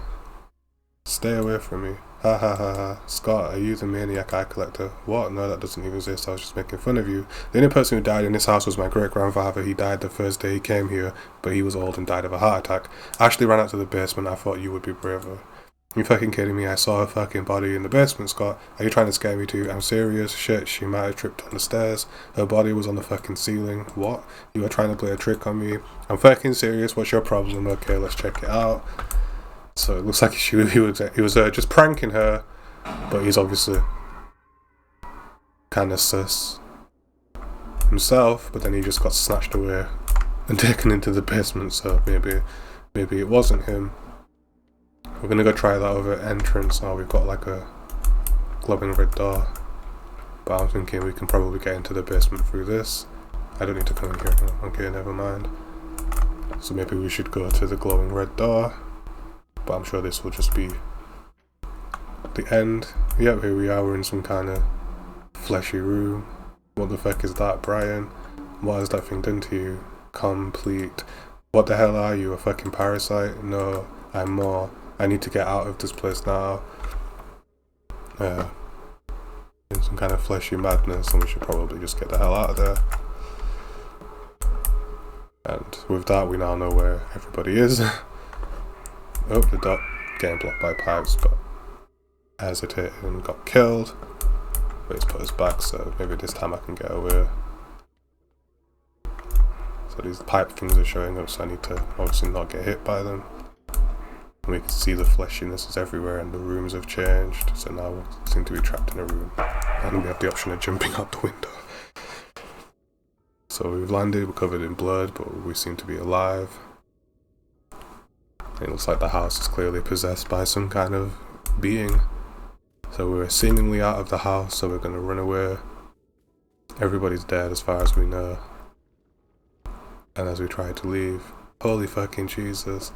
Stay away from me. Ha ha ha ha. Scott, are you the maniac eye collector? What? No, that doesn't even exist. I was just making fun of you. The only person who died in this house was my great-grandfather. He died the first day he came here, but he was old and died of a heart attack. I actually ran out to the basement. I thought you would be braver. You fucking kidding me? I saw a fucking body in the basement, Scott. Are you trying to scare me too? I'm serious. Shit, she might have tripped on the stairs. Her body was on the fucking ceiling. What? You are trying to play a trick on me? I'm fucking serious. What's your problem? Okay, let's check it out. So it looks like he was just pranking her, but he's obviously kind of sus himself. But then he just got snatched away and taken into the basement. So maybe it wasn't him. We're gonna go try that other entrance. Oh, we've got like a glowing red door, but I'm thinking we can probably get into the basement through this. I don't need to come in here. Okay, never mind. So maybe we should go to the glowing red door. But I'm sure this will just be the end. Yep, here we are. We're in some kind of fleshy room. What the fuck is that, Brian? What has that thing done to you? Complete. What the hell are you, a fucking parasite? No, I'm more. I need to get out of this place now. In some kind of fleshy madness, and we should probably just get the hell out of there. And with that, we now know where everybody is. Oh, the dot getting blocked by pipes, but hesitated and got killed. But it's put us back, so maybe this time I can get away. So these pipe things are showing up, so I need to obviously not get hit by them. And we can see the fleshiness is everywhere, and the rooms have changed. So now we seem to be trapped in a room, and we have the option of jumping out the window. So we've landed, we're covered in blood, but we seem to be alive. It looks like the house is clearly possessed by some kind of being. So we're seemingly out of the house, so we're going to run away. Everybody's dead as far as we know. And as we try to leave, holy fucking Jesus.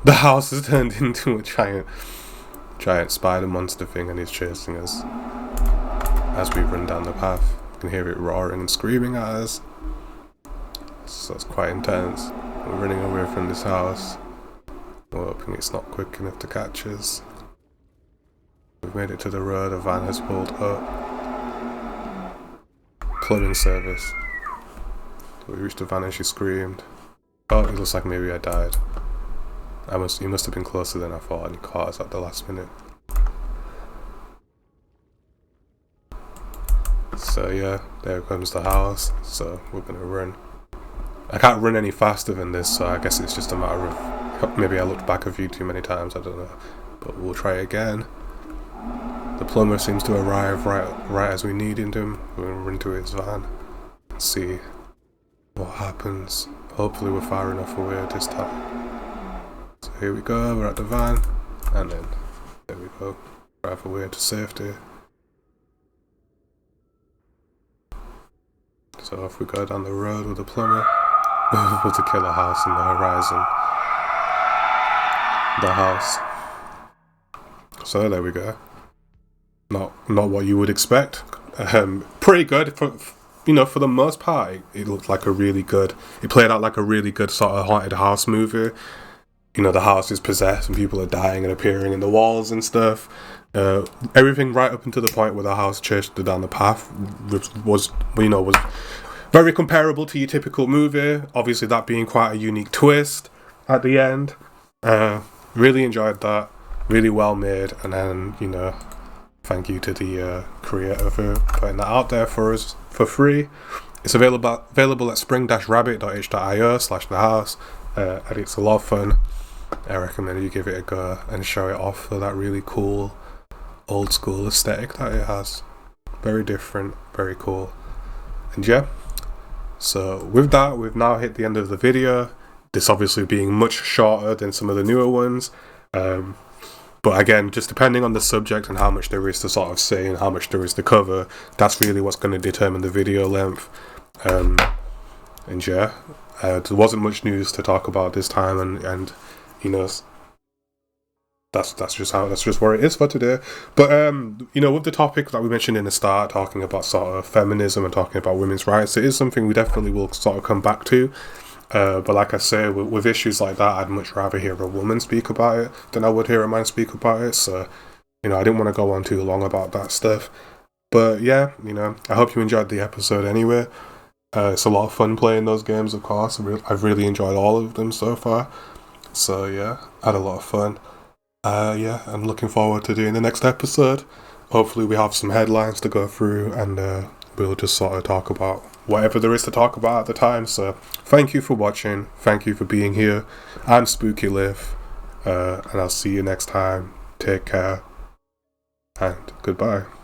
The house has turned into a giant spider monster thing, and he's chasing us. As we run down the path, you can hear it roaring and screaming at us. So it's quite intense. We're running away from this house. We're hoping it's not quick enough to catch us. We've made it to the road, a van has pulled up. Plumbing service. So we reached the van and she screamed. Oh, it looks like maybe I died. He must have been closer than I thought, and he caught us at the last minute. So yeah, there comes the house, so we're gonna run. I can't run any faster than this, so I guess it's just a matter of, maybe I looked back a few too many times, I don't know. But we'll try again. The plumber seems to arrive right as we need him. We're gonna run to his van and see what happens. Hopefully we're far enough away this time. So here we go, we're at the van, and then there we go, drive away to safety. So if we go down the road with the plumber, we're able to kill a house in the horizon. The house. So there we go. Not what you would expect. Pretty good. For the most part, it looked like it played out like a really good sort of haunted house movie. The house is possessed and people are dying and appearing in the walls and stuff. Everything right up until the point where the house chased down the path was very comparable to your typical movie. Obviously, that being quite a unique twist at the end. Really enjoyed that. Really well made. And then, thank you to the creator for putting that out there for us for free. It's available at spring-rabbit.itch.io/thehouse. And it's a lot of fun. I recommend you give it a go and show it off for that really cool old school aesthetic that it has. Very different, very cool. And yeah, so with that, we've now hit the end of the video. this obviously being much shorter than some of the newer ones. But again, just depending on the subject and how much there is to sort of say and how much there is to cover, that's really what's going to determine the video length. And yeah, there wasn't much news to talk about this time, and you know, that's just where it is for today. But you know, with the topic that we mentioned in the start, talking about sort of feminism and talking about women's rights, it is something we definitely will sort of come back to. But like I say, with issues like that, I'd much rather hear a woman speak about it than I would hear a man speak about it. So, you know, I didn't want to go on too long about that stuff. But yeah, you know, I hope you enjoyed the episode anyway. It's a lot of fun playing those games, of course. I've really enjoyed all of them so far. So yeah, I had a lot of fun. Yeah, I'm looking forward to doing the next episode. Hopefully we have some headlines to go through, and we'll just sort of talk about whatever there is to talk about at the time. So thank you for watching. Thank you for being here. I'm SpookyLith, and I'll see you next time. Take care, and goodbye.